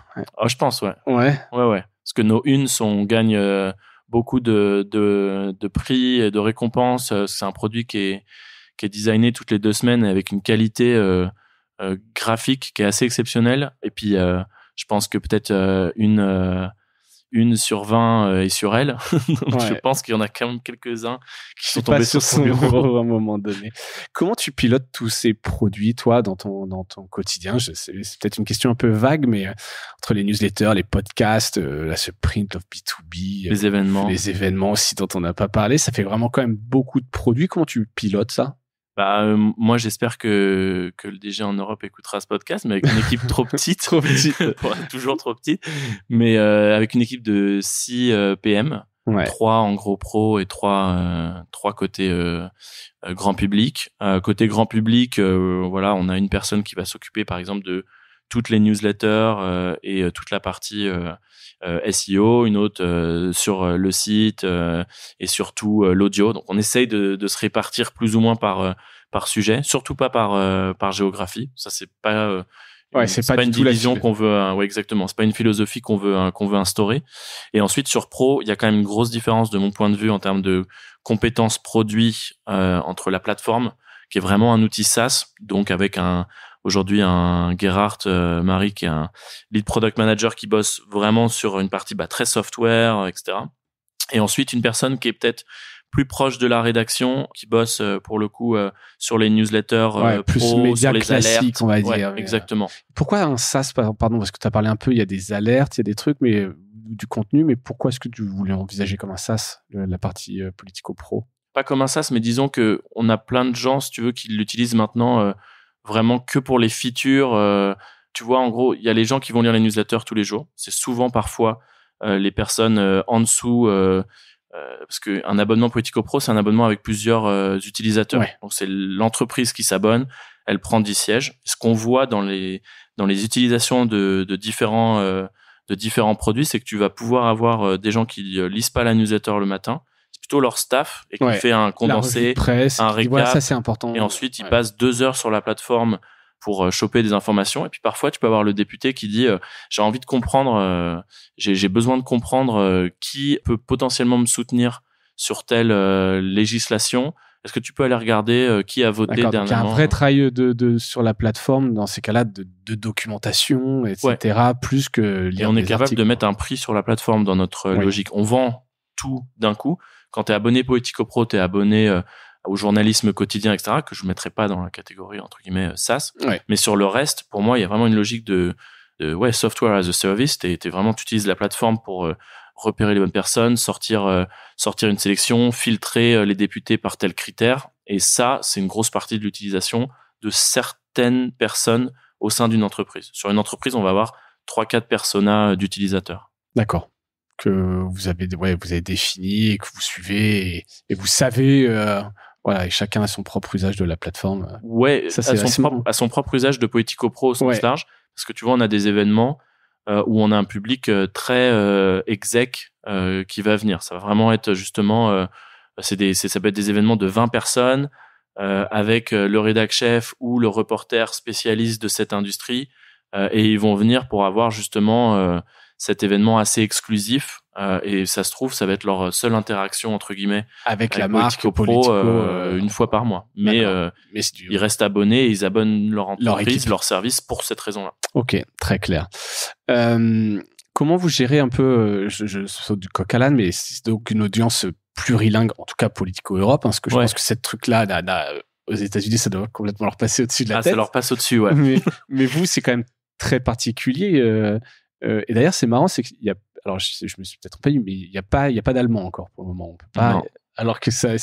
Je pense, ouais. Ouais. Parce que nos unes gagnent beaucoup de prix et de récompenses. C'est un produit qui est designé toutes les 2 semaines avec une qualité graphique qui est assez exceptionnelle. Et puis, je pense que peut-être une sur 20 est sur elle. Donc, je pense qu'il y en a quand même quelques-uns qui sont tombés sur son bureau à un moment donné. Comment tu pilotes tous ces produits, toi, dans ton quotidien? C'est peut-être une question un peu vague, mais entre les newsletters, les podcasts, ce print of B2B, les événements aussi dont on n'a pas parlé, ça fait vraiment quand même beaucoup de produits. Comment tu pilotes ça? Moi, j'espère que le DG en Europe écoutera ce podcast, mais avec une équipe trop petite. Toujours trop petite. Mais avec une équipe de 6 PM, 3 en gros pro et 3 côté grand public. Côté grand public, on a une personne qui va s'occuper, par exemple, de toutes les newsletters et toute la partie SEO, une autre sur le site et surtout l'audio. Donc on essaye de se répartir plus ou moins par sujet, surtout pas par géographie. Ça c'est pas c'est pas une division qu'on veut. Exactement. C'est pas une philosophie qu'on veut instaurer. Et ensuite sur pro, il y a quand même une grosse différence de mon point de vue en termes de compétences produits entre la plateforme qui est vraiment un outil SaaS, donc avec aujourd'hui un Gerhard Marie qui est un lead product manager qui bosse vraiment sur une partie très software, etc. Et ensuite une personne qui est peut-être plus proche de la rédaction, qui bosse pour le coup sur les newsletters plus pro, médias sur les classiques, alertes. On va dire. Exactement. Pourquoi un SaaS, pardon, parce que tu as parlé un peu, il y a des alertes, il y a des trucs, mais du contenu, mais pourquoi est-ce que tu voulais envisager comme un SaaS la partie Politico Pro? Pas comme un SaaS, mais disons que on a plein de gens, si tu veux, qui l'utilisent maintenant vraiment que pour les features. Tu vois, en gros, il y a les gens qui vont lire les newsletters tous les jours. C'est souvent, parfois, les personnes en dessous, parce qu'un abonnement Politico Pro, c'est un abonnement avec plusieurs utilisateurs. Donc, c'est l'entreprise qui s'abonne, elle prend 10 sièges. Ce qu'on voit dans les utilisations de différents produits, c'est que tu vas pouvoir avoir des gens qui lisent pas la newsletter le matin, plutôt leur staff et qui fait un condensé, un récap. Ça c'est important. Et ensuite, ils passent 2 heures sur la plateforme pour choper des informations. Et puis parfois, tu peux avoir le député qui dit j'ai envie de comprendre, j'ai besoin de comprendre qui peut potentiellement me soutenir sur telle législation. Est-ce que tu peux aller regarder qui a voté dernièrement? Il y a un vrai travail sur la plateforme, dans ces cas-là, de documentation, etc. Plus que lire. Et on est capable articles. de mettre un prix sur la plateforme dans notre logique. On vend tout d'un coup. Quand tu es abonné Politico Pro, tu es abonné au journalisme quotidien, etc., que je ne mettrais pas dans la catégorie, entre guillemets, SaaS. Mais sur le reste, pour moi, il y a vraiment une logique de software as a service. Tu utilises la plateforme pour repérer les bonnes personnes, sortir une sélection, filtrer les députés par tel critère. Et ça, c'est une grosse partie de l'utilisation de certaines personnes au sein d'une entreprise. Sur une entreprise, on va avoir 3-4 personas d'utilisateurs. D'accord. Que vous avez défini et que vous suivez et vous savez Voilà, et chacun a son propre usage de la plateforme. Ouais, ça, c'est à son propre usage de Politico Pro au sens large. Parce que tu vois, on a des événements où on a un public très exec qui va venir. Ça va vraiment être justement... ça peut être des événements de 20 personnes avec le rédac chef ou le reporter spécialiste de cette industrie. Et ils vont venir pour avoir justement cet événement assez exclusif. Et ça se trouve, ça va être leur seule interaction, entre guillemets, avec la marque Politico une fois par mois. Mais ils restent abonnés et ils abonnent leur entreprise, leur service pour cette raison-là. Ok, très clair. Comment vous gérez un peu, je saute du coq à l'âne, mais c'est donc une audience plurilingue, en tout cas Politico Europe, parce que je pense que cette truc-là, aux États-Unis, ça doit complètement leur passer au-dessus de la tête. Ça leur passe au-dessus, ouais. mais vous, c'est quand même très particulier. Et d'ailleurs, c'est marrant, c'est qu'il y a, alors je me suis peut-être trompé, mais il y a pas d'allemand encore pour le moment. On peut pas. Non. Alors que ça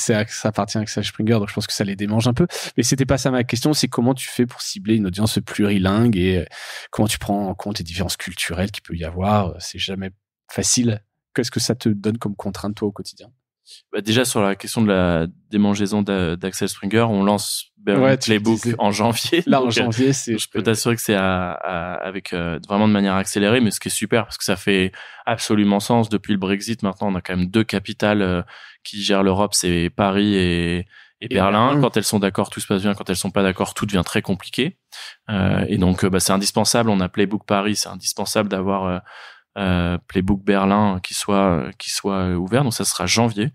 appartient à Axel Springer, donc je pense que ça les démange un peu. Mais c'était pas ça ma question, c'est comment tu fais pour cibler une audience plurilingue et comment tu prends en compte les différences culturelles qu'il peut y avoir. C'est jamais facile. Qu'est-ce que ça te donne comme contrainte, toi, au quotidien? Déjà, sur la question de la démangeaison d'Axel Springer, on lance Playbook en janvier. Là, en janvier, je peux t'assurer que c'est avec vraiment de manière accélérée, mais ce qui est super parce que ça fait absolument sens. Depuis le Brexit, maintenant, on a quand même 2 capitales qui gèrent l'Europe, c'est Paris et Berlin. Quand elles sont d'accord, tout se passe bien. Quand elles sont pas d'accord, tout devient très compliqué. Et donc, c'est indispensable. On a Playbook Paris, c'est indispensable d'avoir Playbook Berlin qui soit ouvert. Donc ça sera janvier.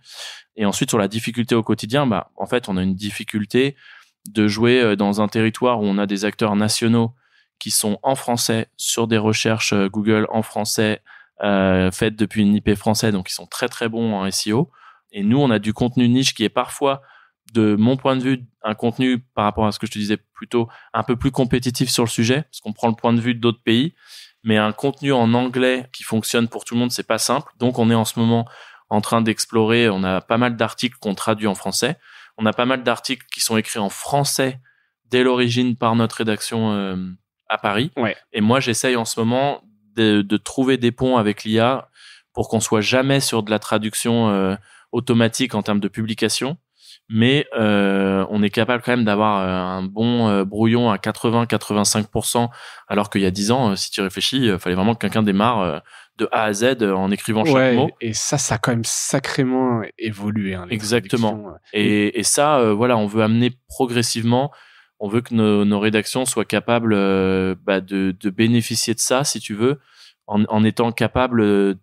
Et ensuite, sur la difficulté au quotidien, en fait, on a une difficulté de jouer dans un territoire où on a des acteurs nationaux qui sont en français sur des recherches Google en français faites depuis une IP français, donc ils sont très très bons en SEO. Et nous, on a du contenu niche qui est parfois, de mon point de vue, un contenu par rapport à ce que je te disais plutôt un peu plus compétitif sur le sujet, parce qu'on prend le point de vue d'autres pays. Mais un contenu en anglais qui fonctionne pour tout le monde, c'est pas simple. Donc, on est en ce moment en train d'explorer. On a pas mal d'articles qu'on traduit en français. On a pas mal d'articles qui sont écrits en français dès l'origine par notre rédaction à Paris. Ouais. Et moi, j'essaye en ce moment de trouver des ponts avec l'IA pour qu'on soit jamais sur de la traduction automatique en termes de publication. Mais on est capable quand même d'avoir un bon brouillon à 80-85%, alors qu'il y a 10 ans, si tu réfléchis, il fallait vraiment que quelqu'un démarre de A à Z en écrivant chaque mot. Et ça a quand même sacrément évolué. Exactement. Et ça, on veut amener progressivement. On veut que nos rédactions soient capables de bénéficier de ça, si tu veux, en étant capables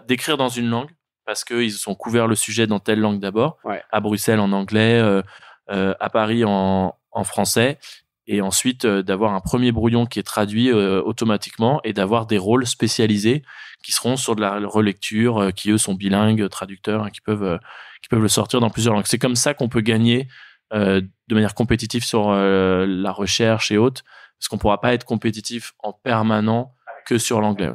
d'écrire dans une langue, parce qu'ils ont couvert le sujet dans telle langue d'abord, à Bruxelles en anglais, à Paris en français, et ensuite d'avoir un premier brouillon qui est traduit automatiquement et d'avoir des rôles spécialisés qui seront sur de la relecture, qui eux sont bilingues, traducteurs, qui peuvent le sortir dans plusieurs langues. C'est comme ça qu'on peut gagner de manière compétitive sur la recherche et autres, parce qu'on pourra pas être compétitif en permanent que sur l'anglais.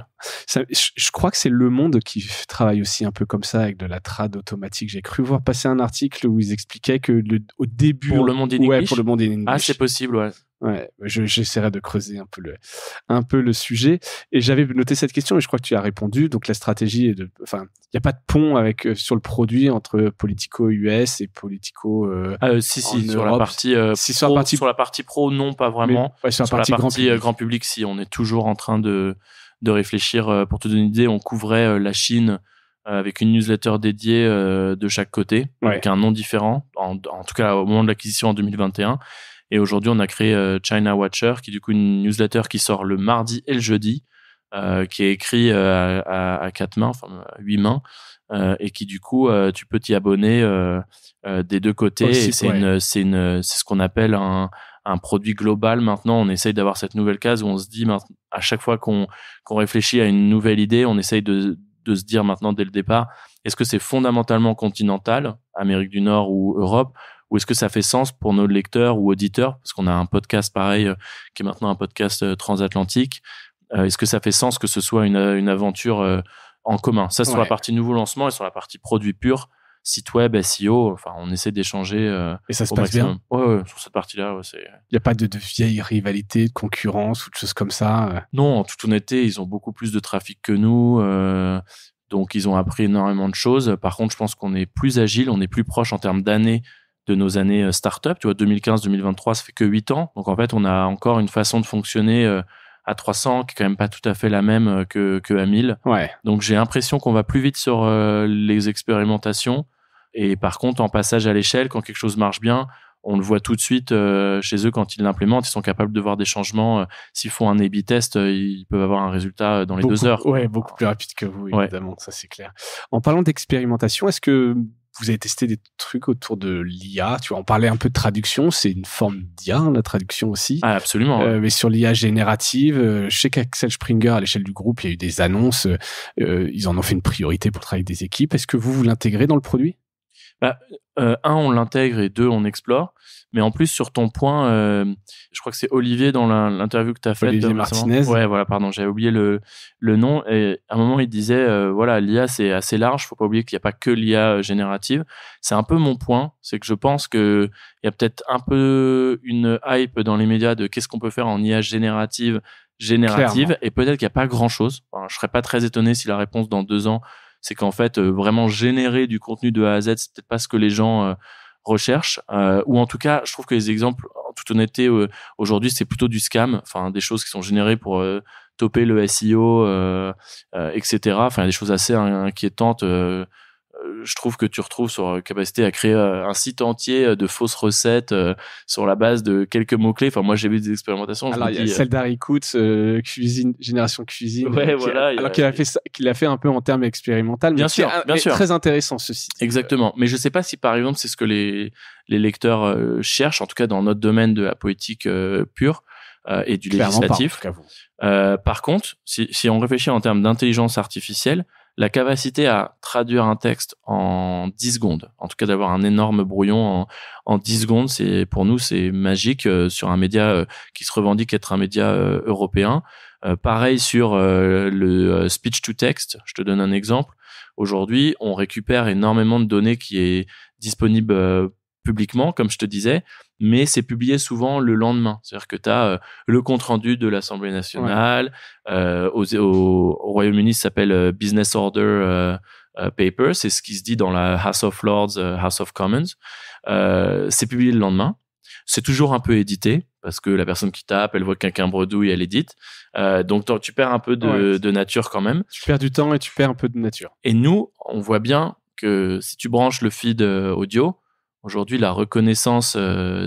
Je crois que c'est Le Monde qui travaille aussi un peu comme ça avec de la trad automatique. J'ai cru voir passer un article où ils expliquaient que au début... Pour Le Monde in English. Pour Le Monde in English. Ah, c'est possible, ouais. Ouais, j'essaierai de creuser un peu le sujet. Et j'avais noté cette question et je crois que tu as répondu. Donc la stratégie est il n'y a pas de pont sur le produit entre Politico US et Politico sur la partie sur la partie pro, non, pas vraiment. Mais, sur la partie grand public, si on est toujours en train de réfléchir. Pour te donner une idée, on couvrait la Chine avec une newsletter dédiée de chaque côté, avec un nom différent, en tout cas au moment de l'acquisition en 2021. Et aujourd'hui, on a créé China Watcher, qui est du coup une newsletter qui sort le mardi et le jeudi, qui est écrit à 4 mains, enfin 8 mains, et qui du coup, tu peux t'y abonner des deux côtés. Et c'est ce qu'on appelle un produit global. Maintenant, on essaye d'avoir cette nouvelle case où on se dit, à chaque fois qu'on réfléchit à une nouvelle idée, on essaye de se dire maintenant dès le départ, est-ce que c'est fondamentalement continental, Amérique du Nord ou Europe, ou est-ce que ça fait sens pour nos lecteurs ou auditeurs, parce qu'on a un podcast pareil qui est maintenant un podcast transatlantique. Est-ce que ça fait sens que ce soit une aventure en commun? Ça, sur la partie nouveau lancement, et sur la partie produit pur, site web, SEO, enfin, on essaie d'échanger. Et ça se passe bien. Ouais, sur cette partie-là, c'est. Il n'y a pas de vieille rivalité, de concurrence ou de choses comme ça. Non, en toute honnêteté, ils ont beaucoup plus de trafic que nous. Donc, ils ont appris énormément de choses. Par contre, je pense qu'on est plus agile, on est plus proche en termes d'années de nos années start-up. Tu vois, 2015-2023, ça fait que 8 ans. Donc, en fait, on a encore une façon de fonctionner à 300 qui est quand même pas tout à fait la même que à 1000. Ouais. Donc, j'ai l'impression qu'on va plus vite sur les expérimentations. Et par contre, en passage à l'échelle, quand quelque chose marche bien, on le voit tout de suite chez eux quand ils l'implémentent. Ils sont capables de voir des changements. S'ils font un A/B test, ils peuvent avoir un résultat dans les 2 heures. Ouais, beaucoup plus rapide que vous, évidemment. Ouais. Ça, c'est clair. En parlant d'expérimentation, est-ce que vous avez testé des trucs autour de l'IA? Tu vois, on parlait un peu de traduction. C'est une forme d'IA, la traduction aussi. Ah, absolument. Mais sur l'IA générative, je sais qu'Axel Springer, à l'échelle du groupe, il y a eu des annonces. Ils en ont fait une priorité pour travailler avec des équipes. Est-ce que vous l'intégrez dans le produit? On l'intègre et 2, on explore. Mais en plus, sur ton point, je crois que c'est Olivier dans l'interview que tu as faite. Olivier Martinez. Ouais, voilà, pardon, j'avais oublié le nom. Et à un moment, il disait, voilà, l'IA, c'est assez large. Faut pas oublier qu'il n'y a pas que l'IA générative. C'est un peu mon point. C'est que je pense que il y a peut-être un peu une hype dans les médias de qu'est-ce qu'on peut faire en IA générative. Clairement. Et peut-être qu'il n'y a pas grand-chose. Enfin, je serais pas très étonné si la réponse dans 2 ans, c'est qu'en fait, vraiment générer du contenu de A à Z, c'est peut-être pas ce que les gens recherchent. Ou en tout cas, je trouve que les exemples, en toute honnêteté, aujourd'hui, c'est plutôt du scam. Enfin, des choses qui sont générées pour topper le SEO, etc. Enfin, des choses assez inquiétantes. Je trouve que tu retrouves sur capacité à créer un site entier de fausses recettes sur la base de quelques mots-clés. Enfin, moi, j'ai vu des expérimentations. Alors, il y a celle d'Harry Coutts, cuisine, génération cuisine. Ouais, voilà. Alors qu'il a fait ça, qu'il a fait un peu en termes expérimental. Bien sûr. Très intéressant, ce site. Exactement. Mais je sais pas si, par exemple, c'est ce que les lecteurs cherchent, en tout cas dans notre domaine de la poétique pure et du législatif. Par contre, si on réfléchit en termes d'intelligence artificielle, la capacité à traduire un texte en 10 secondes, en tout cas d'avoir un énorme brouillon en 10 secondes, pour nous, c'est magique sur un média qui se revendique être un média européen. Pareil sur le speech to text, je te donne un exemple. Aujourd'hui, on récupère énormément de données qui est disponible publiquement, comme je te disais, mais c'est publié souvent le lendemain. C'est-à-dire que tu as le compte-rendu de l'Assemblée nationale. Ouais. Au Royaume-Uni, ça s'appelle Business Order Paper. C'est ce qui se dit dans la House of Lords, House of Commons. C'est publié le lendemain. C'est toujours un peu édité, parce que la personne qui tape, elle voit quelqu'un bredouille, elle édite. Donc, tu perds un peu de nature quand même. Tu perds du temps et tu perds un peu de nature. Et nous, on voit bien que si tu branches le feed audio, aujourd'hui, la reconnaissance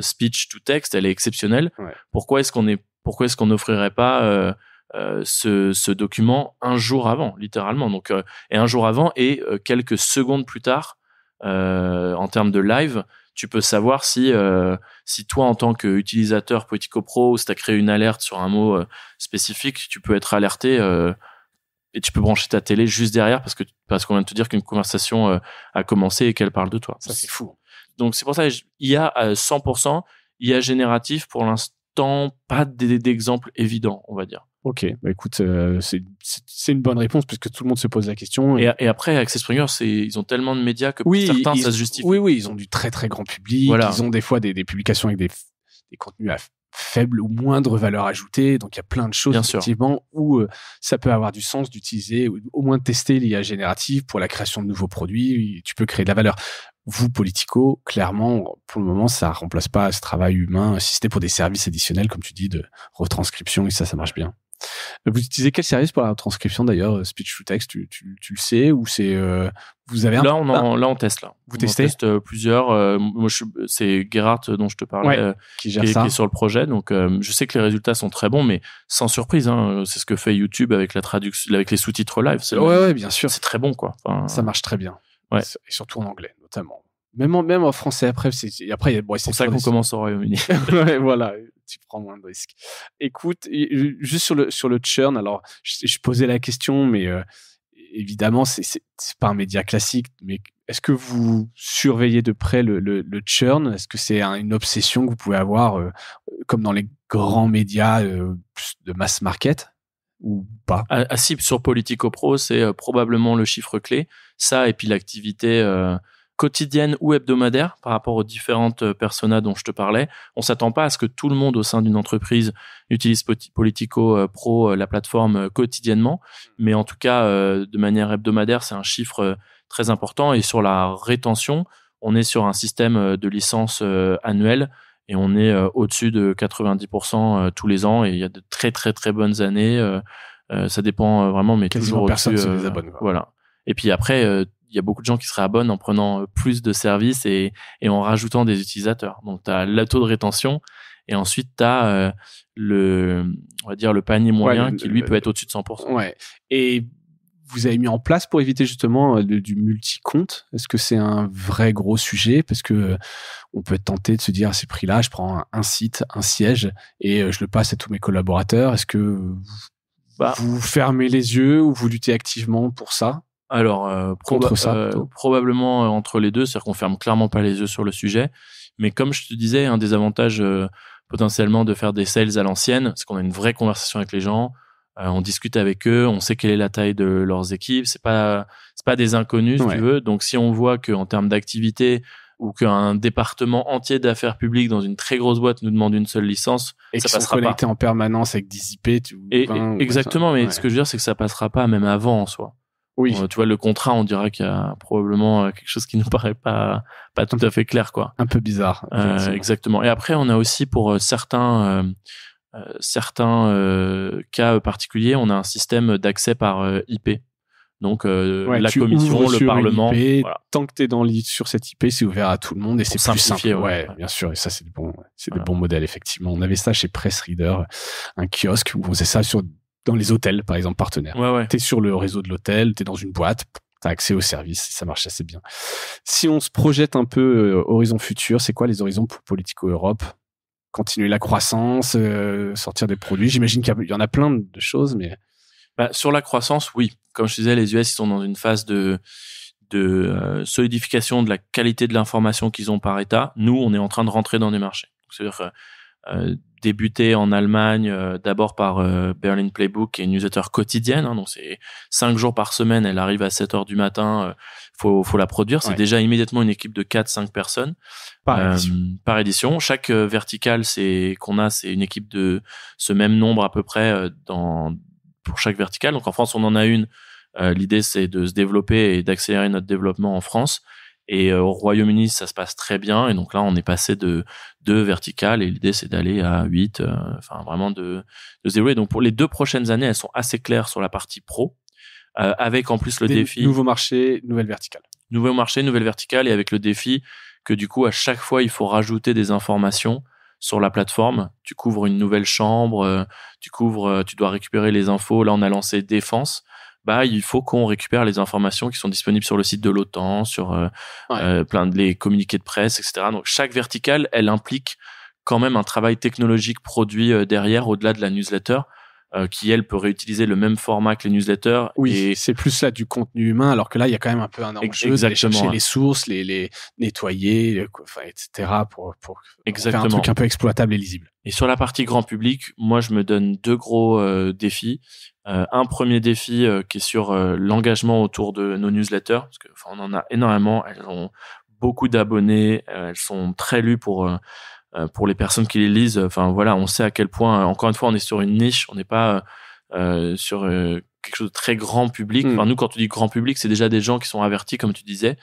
speech to text, elle est exceptionnelle. Ouais. Pourquoi est-ce qu'on n'offrirait pas ce document un jour avant, littéralement. Donc, et un jour avant et quelques secondes plus tard, en termes de live, tu peux savoir si toi, en tant qu'utilisateur Poetico Pro, ou si tu as créé une alerte sur un mot spécifique, tu peux être alerté et tu peux brancher ta télé juste derrière parce qu'on vient de te dire qu'une conversation a commencé et qu'elle parle de toi. Ça, c'est fou. Donc, c'est pour ça IA à 100%, IA génératif, pour l'instant, pas d'exemple évident, on va dire. Ok, bah écoute, c'est une bonne réponse parce que tout le monde se pose la question. Et après, Axel Springer, ils ont tellement de médias que pour certains, ça se justifie. Oui, ils ont du très très grand public. Voilà. Ils ont des fois des publications avec des contenus à faible ou moindre valeur ajoutée. Donc, il y a plein de choses, effectivement, où ça peut avoir du sens d'utiliser, ou au moins de tester l'IA générative pour la création de nouveaux produits. Tu peux créer de la valeur. Vous, Politico, clairement, pour le moment, ça remplace pas ce travail humain, si c'était pour des services additionnels, comme tu dis, de retranscription, et ça marche bien. Vous utilisez quel service pour la retranscription d'ailleurs, speech to text, tu le sais, ou c'est vous avez là on teste là. Vous testez? On teste plusieurs. Moi c'est Gerhardt dont je te parlais, qui est sur le projet. Donc je sais que les résultats sont très bons, mais sans surprise, hein, c'est ce que fait YouTube avec la traduction, avec les sous-titres live. Ouais, bien sûr. C'est très bon quoi. Enfin, ça marche très bien. Ouais. Et surtout en anglais notamment. Même en français après, c'est pour ça qu'on commence au Royaume-Uni. Ouais, voilà, tu prends moins de risques. Écoute, juste sur le churn, alors je posais la question, mais évidemment c'est pas un média classique, mais est-ce que vous surveillez de près le churn? Est-ce que c'est une obsession que vous pouvez avoir comme dans les grands médias de mass market ou pas? Si, sur Politico Pro, c'est probablement le chiffre clé. Ça, et puis l'activité quotidienne ou hebdomadaire par rapport aux différentes personas dont je te parlais. On s'attend pas à ce que tout le monde au sein d'une entreprise utilise Politico Pro, la plateforme, quotidiennement, mais en tout cas de manière hebdomadaire, c'est un chiffre très important. Et sur la rétention, on est sur un système de licence annuelle et on est au-dessus de 90% tous les ans et il y a de très très très bonnes années. Ça dépend vraiment, mais quasiment toujours personne au-dessus. se désabonne. Voilà. Et puis après, il y a beaucoup de gens qui se réabonnent en prenant plus de services et en rajoutant des utilisateurs. Donc, tu as le taux de rétention et ensuite, tu as on va dire le panier moyen qui, lui, peut être au-dessus de 100%. Ouais. Et vous avez mis en place pour éviter justement du multi-compte. Est-ce que c'est un vrai gros sujet? Parce que on peut être tenté de se dire à ces prix-là, je prends un site, un siège et je le passe à tous mes collaborateurs. Est-ce que vous fermez les yeux ou vous luttez activement pour ça? Alors, contre ça, probablement entre les deux, c'est-à-dire qu'on ferme clairement pas les yeux sur le sujet. Mais comme je te disais, un des avantages potentiellement de faire des sales à l'ancienne, c'est qu'on a une vraie conversation avec les gens, on discute avec eux, on sait quelle est la taille de leurs équipes, c'est pas des inconnus si tu veux. Donc si on voit qu'en termes d'activité ou qu'un département entier d'affaires publiques dans une très grosse boîte nous demande une seule licence, et ça passera passera pas. Connectés en permanence avec des IP. Exactement, mais ce que je veux dire, c'est que ça passera pas même avant en soi. Oui. Tu vois, le contrat, on dirait qu'il y a probablement quelque chose qui nous paraît pas tout à fait clair, quoi. Un peu bizarre. Exactement. Et après, on a aussi pour certains cas particuliers, on a un système d'accès par IP. Donc, la commission, le Parlement. IP, voilà. Tant que tu es sur cette IP, c'est ouvert à tout le monde et c'est plus simple. Ouais, bien sûr. Et ça, c'est des bons modèles, effectivement. On avait ça chez PressReader, un kiosque où on faisait ça dans les hôtels, par exemple, partenaires. Ouais. T'es sur le réseau de l'hôtel, t'es dans une boîte, t'as accès au service, ça marche assez bien. Si on se projette un peu horizon futur, c'est quoi les horizons pour Politico Europe? Continuer la croissance, sortir des produits. J'imagine qu'il y en a plein de choses, mais... sur la croissance, oui. Comme je disais, les US, ils sont dans une phase de solidification de la qualité de l'information qu'ils ont par État. Nous, on est en train de rentrer dans des marchés. C'est-à-dire débuter en Allemagne d'abord par Berlin Playbook, qui est une newsletter quotidienne, donc c'est 5 jours par semaine, elle arrive à 7h du matin, faut la produire, c'est déjà immédiatement une équipe de 4-5 personnes par édition. Chaque verticale c'est une équipe de ce même nombre à peu près pour chaque verticale. Donc en France on en a une, l'idée c'est de se développer et d'accélérer notre développement en France. Et au Royaume-Uni, ça se passe très bien. Et donc là, on est passé de 2 verticales et l'idée, c'est d'aller à 8, vraiment de se dérouler. Donc pour les 2 prochaines années, elles sont assez claires sur la partie pro, avec en plus le défi... Nouveau marché, nouvelle verticale. Nouveau marché, nouvelle verticale et avec le défi que du coup, à chaque fois, il faut rajouter des informations sur la plateforme. Tu couvres une nouvelle chambre, tu dois récupérer les infos. Là, on a lancé Défense. Il faut qu'on récupère les informations qui sont disponibles sur le site de l'OTAN, sur plein de les communiqués de presse, etc. Donc, chaque verticale, elle implique quand même un travail technologique produit derrière, au-delà de la newsletter, qui, elle, peut réutiliser le même format que les newsletters. Oui, et c'est plus là du contenu humain, alors que là, il y a quand même un peu un enjeu d'aller chercher les sources, les nettoyer, etc. pour faire un truc un peu exploitable et lisible. Et sur la partie grand public, moi, je me donne 2 gros défis. Un premier défi qui est sur l'engagement autour de nos newsletters, parce que on en a énormément, elles ont beaucoup d'abonnés, elles sont très lues pour les personnes qui les lisent. On sait à quel point, encore une fois, on est sur une niche, on n'est pas sur quelque chose de très grand public. Nous, quand tu dis grand public, c'est déjà des gens qui sont avertis, comme tu disais.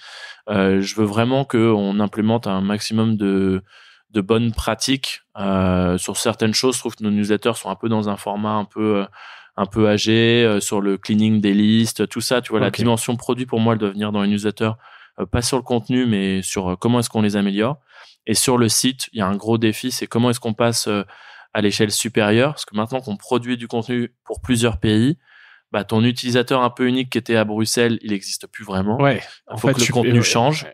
Je veux vraiment qu'on implémente un maximum de bonnes pratiques sur certaines choses. Je trouve que nos newsletters sont un peu dans un format un peu âgé, sur le cleaning des listes, tout ça. Tu vois, la dimension produit, pour moi, elle doit venir dans les newsletters, pas sur le contenu, mais sur comment est-ce qu'on les améliore. Et sur le site, il y a un gros défi, c'est comment est-ce qu'on passe à l'échelle supérieure, parce que maintenant qu'on produit du contenu pour plusieurs pays, ton utilisateur un peu unique qui était à Bruxelles, il n'existe plus vraiment. Il faut que le contenu change.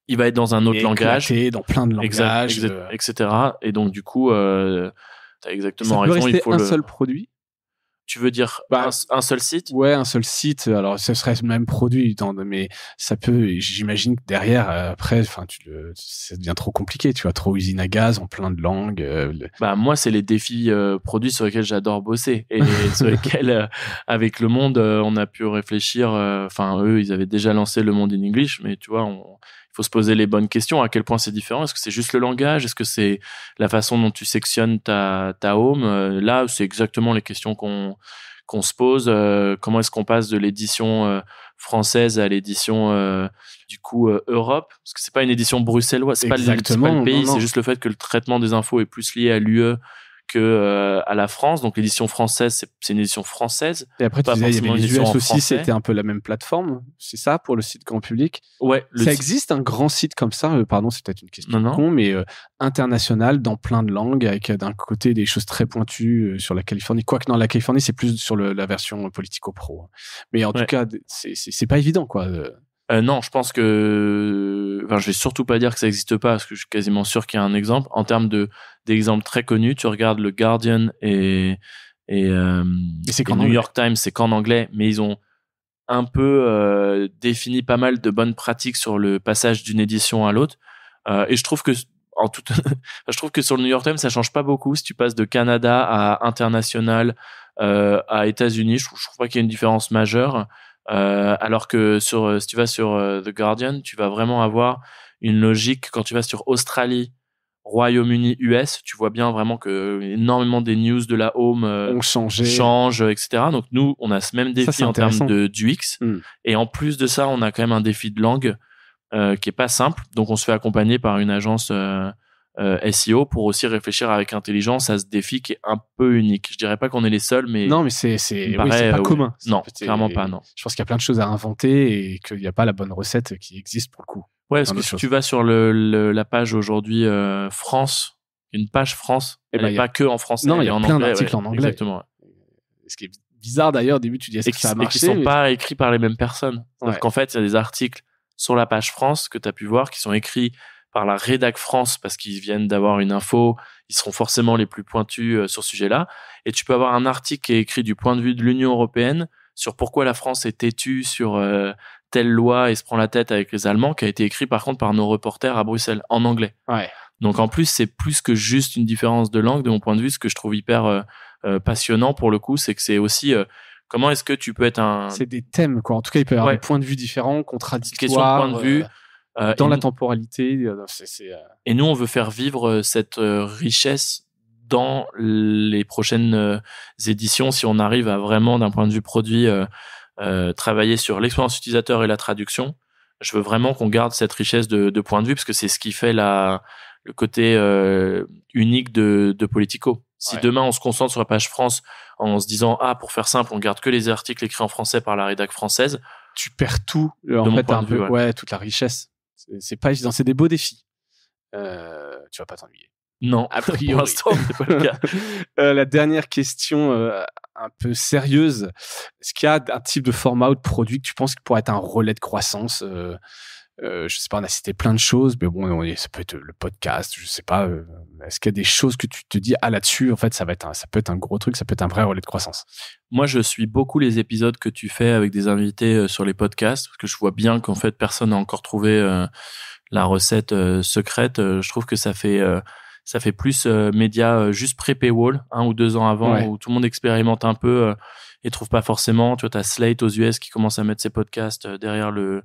Il va être dans un autre langage. Dans plein de langages. Etc. Et donc, du coup, t'as exactement raison. Ça peut rester un seul produit. Tu veux dire un seul site? Ouais, un seul site. Alors, ce serait le même produit, mais ça peut. J'imagine que derrière, après, ça devient trop compliqué. Tu vois, trop usine à gaz en plein de langues. Moi, c'est les défis produits sur lesquels j'adore bosser et sur lesquels, avec Le Monde, on a pu réfléchir. Eux, ils avaient déjà lancé Le Monde in English, mais tu vois, il faut se poser les bonnes questions. À quel point c'est différent? Est-ce que c'est juste le langage? Est-ce que c'est la façon dont tu sectionnes ta home? Là, c'est exactement les questions qu'on se pose. Comment est-ce qu'on passe de l'édition française à l'édition du coup Europe, parce que c'est pas une édition bruxelloise, c'est pas le pays, non. C'est juste le fait que le traitement des infos est plus lié à l'UE que à la France. Donc l'édition française, c'est une édition française. Et après, tu disais, il y avait les US aussi, français. c'était un peu la même plateforme. C'est ça pour le site grand public? Ouais. Ça existe un grand site comme ça, pardon, c'est peut-être une question con, mais international dans plein de langues, avec d'un côté des choses très pointues sur la Californie. Quoique non, la Californie, c'est plus sur la version Politico Pro. Mais en tout cas, c'est pas évident, quoi. Non, je pense que, enfin, je vais surtout pas dire que ça existe pas, parce que je suis quasiment sûr qu'il y a un exemple. En termes d'exemples très connus, tu regardes le Guardian et New York Times, c'est qu'en anglais, mais ils ont un peu défini pas mal de bonnes pratiques sur le passage d'une édition à l'autre. Et je trouve que je trouve que sur le New York Times, ça change pas beaucoup si tu passes de Canada à international, à États-Unis. Je trouve pas qu'il y ait une différence majeure. Alors que si tu vas sur The Guardian, tu vas vraiment avoir une logique. Quand tu vas sur Australie, Royaume-Uni, US, tu vois bien vraiment que énormément des news de la home changent, etc. Donc nous, on a ce même défi en termes d'UX. Et en plus de ça, on a quand même un défi de langue qui est pas simple. Donc on se fait accompagner par une agence SEO pour aussi réfléchir avec intelligence à ce défi qui est un peu unique. Je dirais pas qu'on est les seuls, mais non, mais c'est pas commun. Non, clairement pas, non. Je pense qu'il y a plein de choses à inventer et qu'il n'y a pas la bonne recette qui existe pour le coup. Ouais, parce que si tu vas sur la page aujourd'hui France, une page France, elle n'est pas que en français, non, il y a plein d'articles en anglais. Exactement. Ce qui est bizarre d'ailleurs, au début tu dis est-ce que ça a marché, et qui sont pas écrits par les mêmes personnes. Donc en fait, il y a des articles sur la page France que tu as pu voir qui sont écrits par la rédac France parce qu'ils viennent d'avoir une info, ils seront forcément les plus pointus sur ce sujet-là. Et tu peux avoir un article qui est écrit du point de vue de l'Union européenne sur pourquoi la France est têtue sur telle loi et se prend la tête avec les Allemands, qui a été écrit par contre par nos reporters à Bruxelles en anglais. Ouais. Donc en plus, c'est plus que juste une différence de langue de mon point de vue. Ce que je trouve hyper passionnant pour le coup, c'est que c'est aussi comment est-ce que tu peux être un... C'est des thèmes, quoi. En tout cas, il peut y avoir des points de vue différents, contradictoires. Question de point de vue. Dans la temporalité. Et nous, on veut faire vivre cette richesse dans les prochaines éditions, si on arrive à vraiment, d'un point de vue produit, travailler sur l'expérience utilisateur et la traduction. Je veux vraiment qu'on garde cette richesse de point de vue, parce que c'est ce qui fait le côté unique de Politico. Si demain on se concentre sur la page France en se disant pour faire simple, on garde que les articles écrits en français par la rédac française, tu perds tout. En fait, un peu, toute la richesse. C'est pas évident, c'est des beaux défis. Tu vas pas t'ennuyer. Non, a priori. Pour l'instant, c'est pas le cas. La dernière question un peu sérieuse. Est-ce qu'il y a un type de format ou de produit que tu penses qui pourrait être un relais de croissance? Je sais pas, on a cité plein de choses, mais bon, ça peut être le podcast, je sais pas. Est-ce qu'il y a des choses que tu te dis, là-dessus, en fait, ça peut être un gros truc, ça peut être un vrai relais de croissance? Moi, je suis beaucoup les épisodes que tu fais avec des invités sur les podcasts, parce que je vois bien qu'en fait, personne n'a encore trouvé la recette secrète. Je trouve que ça fait plus média juste pré-paywall, 1 ou 2 ans avant, où tout le monde expérimente un peu et trouve pas forcément. Tu vois, t'as Slate aux US qui commence à mettre ses podcasts derrière le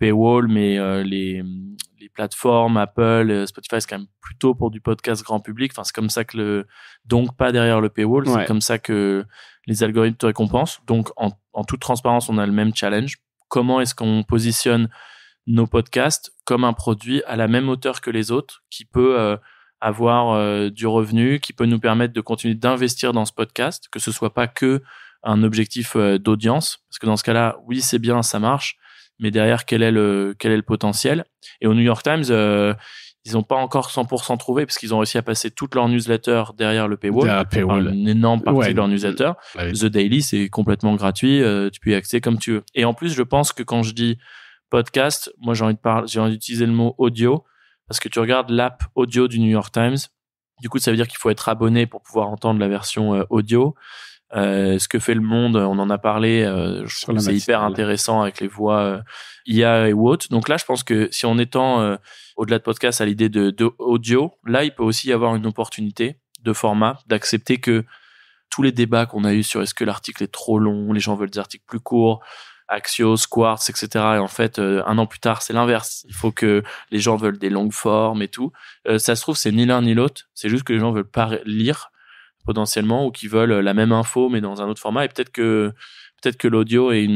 paywall, mais les plateformes, Apple, Spotify, c'est quand même plutôt pour du podcast grand public. Enfin, c'est comme ça que donc pas derrière le paywall. C'est comme ça que les algorithmes te récompensent. Donc, en toute transparence, on a le même challenge. Comment est-ce qu'on positionne nos podcasts comme un produit à la même hauteur que les autres, qui peut avoir du revenu, qui peut nous permettre de continuer d'investir dans ce podcast, que ce soit pas que un objectif d'audience, parce que dans ce cas-là, oui, c'est bien, ça marche, mais derrière, quel est le potentiel? Et au New York Times, ils n'ont pas encore 100% trouvé, parce qu'ils ont réussi à passer toute leur newsletter derrière le paywall. Une énorme partie de leur newsletter. The Daily, c'est complètement gratuit, tu peux y accéder comme tu veux. Et en plus, je pense que quand je dis podcast, moi j'ai envie d'utiliser le mot audio, parce que tu regardes l'app audio du New York Times, du coup ça veut dire qu'il faut être abonné pour pouvoir entendre la version audio. Ce que fait Le Monde, on en a parlé, je trouve que c'est hyper intéressant avec les voix IA et autres. Donc là, je pense que si on étend au-delà de podcast à l'idée de audio, là, il peut aussi y avoir une opportunité de format, d'accepter que tous les débats qu'on a eu sur est-ce que l'article est trop long, les gens veulent des articles plus courts, Axios, Quartz, etc. Et en fait, 1 an plus tard, c'est l'inverse. Il faut que les gens veulent des longues formes et tout. Ça se trouve, c'est ni l'un ni l'autre. C'est juste que les gens veulent pas lire potentiellement, ou qui veulent la même info mais dans un autre format. Et peut-être que l'audio est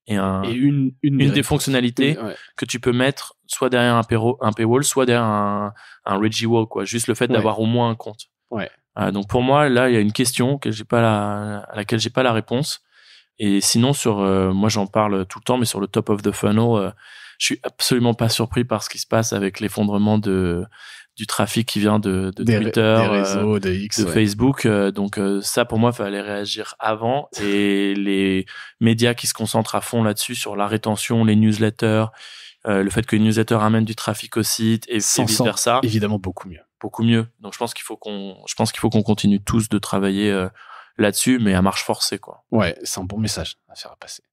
et une des fonctionnalités que tu peux mettre soit derrière un paywall, soit derrière un Reggie Wall, quoi. Juste le fait d'avoir au moins un compte. Ouais. Donc pour moi, là, il y a une question à laquelle j'ai pas la réponse. Et sinon, moi, j'en parle tout le temps, mais sur le top of the funnel, je suis absolument pas surpris par ce qui se passe avec l'effondrement du trafic qui vient de Twitter, des réseaux, de X, Facebook. Donc ça, pour moi, fallait réagir avant. Et les médias qui se concentrent à fond là-dessus, sur la rétention, les newsletters, le fait que les newsletters amènent du trafic au site et vice versa. Évidemment, beaucoup mieux. Beaucoup mieux. Donc je pense qu'il faut qu'on continue tous de travailler là-dessus, mais à marche forcée, quoi. Ouais, c'est un bon message à faire passer.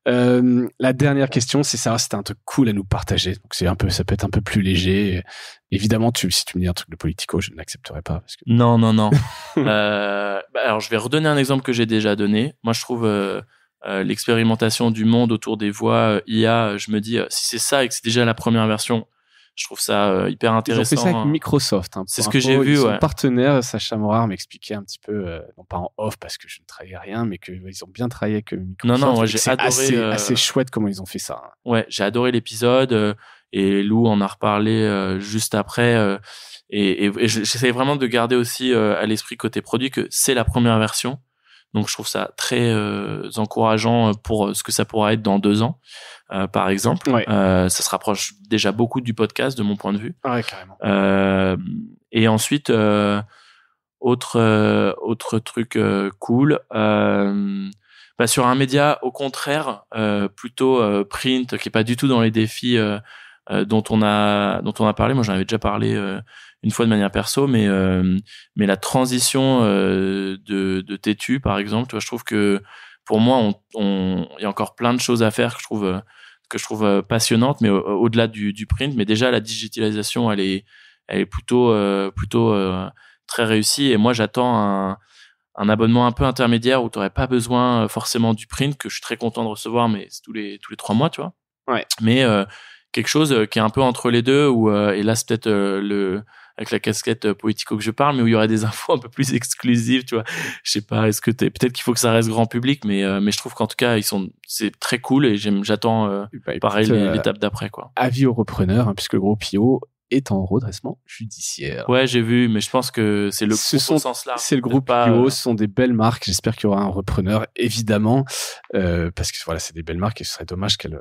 La dernière question, c'est savoir si t'as un truc cool à nous partager. Donc ça peut être un peu plus léger. Évidemment, si tu me dis un truc de Politico, je n'accepterai pas. Parce que... Non. Alors, je vais redonner un exemple que j'ai déjà donné. Moi, je trouve l'expérimentation du monde autour des voix IA, je me dis, si c'est ça et que c'est déjà la première version, je trouve ça hyper intéressant. Ils ont fait ça avec Microsoft. C'est ce que j'ai vu, ouais. Son partenaire, Sacha Morar, m'expliquait un petit peu, non pas en off parce que je ne trahis rien, mais qu'ils ont bien travaillé avec Microsoft. Non, moi j'ai adoré. Assez chouette comment ils ont fait ça. Ouais, j'ai adoré l'épisode et Lou en a reparlé juste après. Et j'essaie vraiment de garder aussi à l'esprit côté produit que c'est la première version. Donc je trouve ça très encourageant pour ce que ça pourra être dans 2 ans, par exemple. Ouais. Ça se rapproche déjà beaucoup du podcast de mon point de vue. Ouais, carrément. Et ensuite, autre truc cool, sur un média au contraire plutôt print, qui est pas du tout dans les défis dont on a parlé. Moi j'en avais déjà parlé une fois de manière perso, mais la transition de Tétu, par exemple, tu vois, je trouve que pour moi il y a encore plein de choses à faire que je trouve passionnantes, mais au-delà du print. Mais déjà la digitalisation elle est plutôt très réussie, et moi j'attends un abonnement un peu intermédiaire où tu n'aurais pas besoin forcément du print, que je suis très content de recevoir, mais c'est tous les 3 mois, tu vois. Ouais. Mais quelque chose qui est un peu entre les deux, où et là c'est peut-être avec la casquette Politico que je parle, mais où il y aurait des infos un peu plus exclusives, tu vois. Je sais pas, peut-être qu'il faut que ça reste grand public, mais je trouve qu'en tout cas c'est très cool, et j'attends pareil l'étape d'après, quoi. Avis aux repreneurs, hein, puisque le groupe IO est en redressement judiciaire. Ouais, j'ai vu, mais je pense que c'est le groupe au sens large. C'est le groupe IO, ce sont des belles marques. J'espère qu'il y aura un repreneur, évidemment, parce que voilà, c'est des belles marques et ce serait dommage qu'elles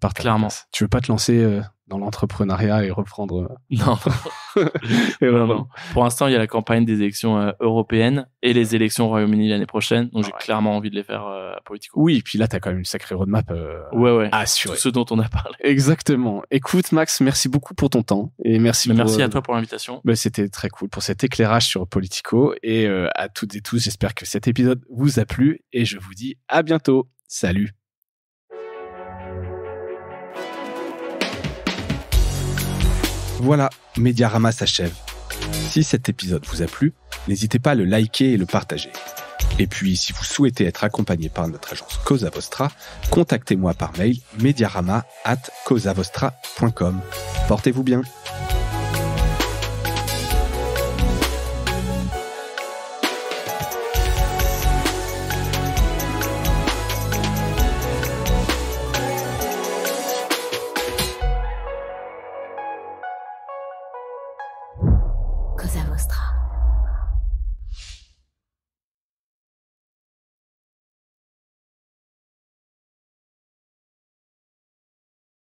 partent. Clairement. Tu veux pas te lancer dans l'entrepreneuriat et reprendre Non. Non. Pour l'instant, il y a la campagne des élections européennes et les élections au Royaume-Uni l'année prochaine, donc j'ai clairement envie de les faire à Politico. Oui, et puis là, t'as quand même une sacrée roadmap à assurer. Tout ce dont on a parlé. Exactement. Écoute, Max, merci beaucoup pour ton temps et merci à toi pour l'invitation. C'était très cool pour cet éclairage sur Politico, et à toutes et tous, j'espère que cet épisode vous a plu et je vous dis à bientôt. Salut. Voilà, Mediarama s'achève. Si cet épisode vous a plu, n'hésitez pas à le liker et le partager. Et puis, si vous souhaitez être accompagné par notre agence Cosa Vostra, contactez-moi par mail mediarama@cosavostra.com. Portez-vous bien. Cosa Vostra.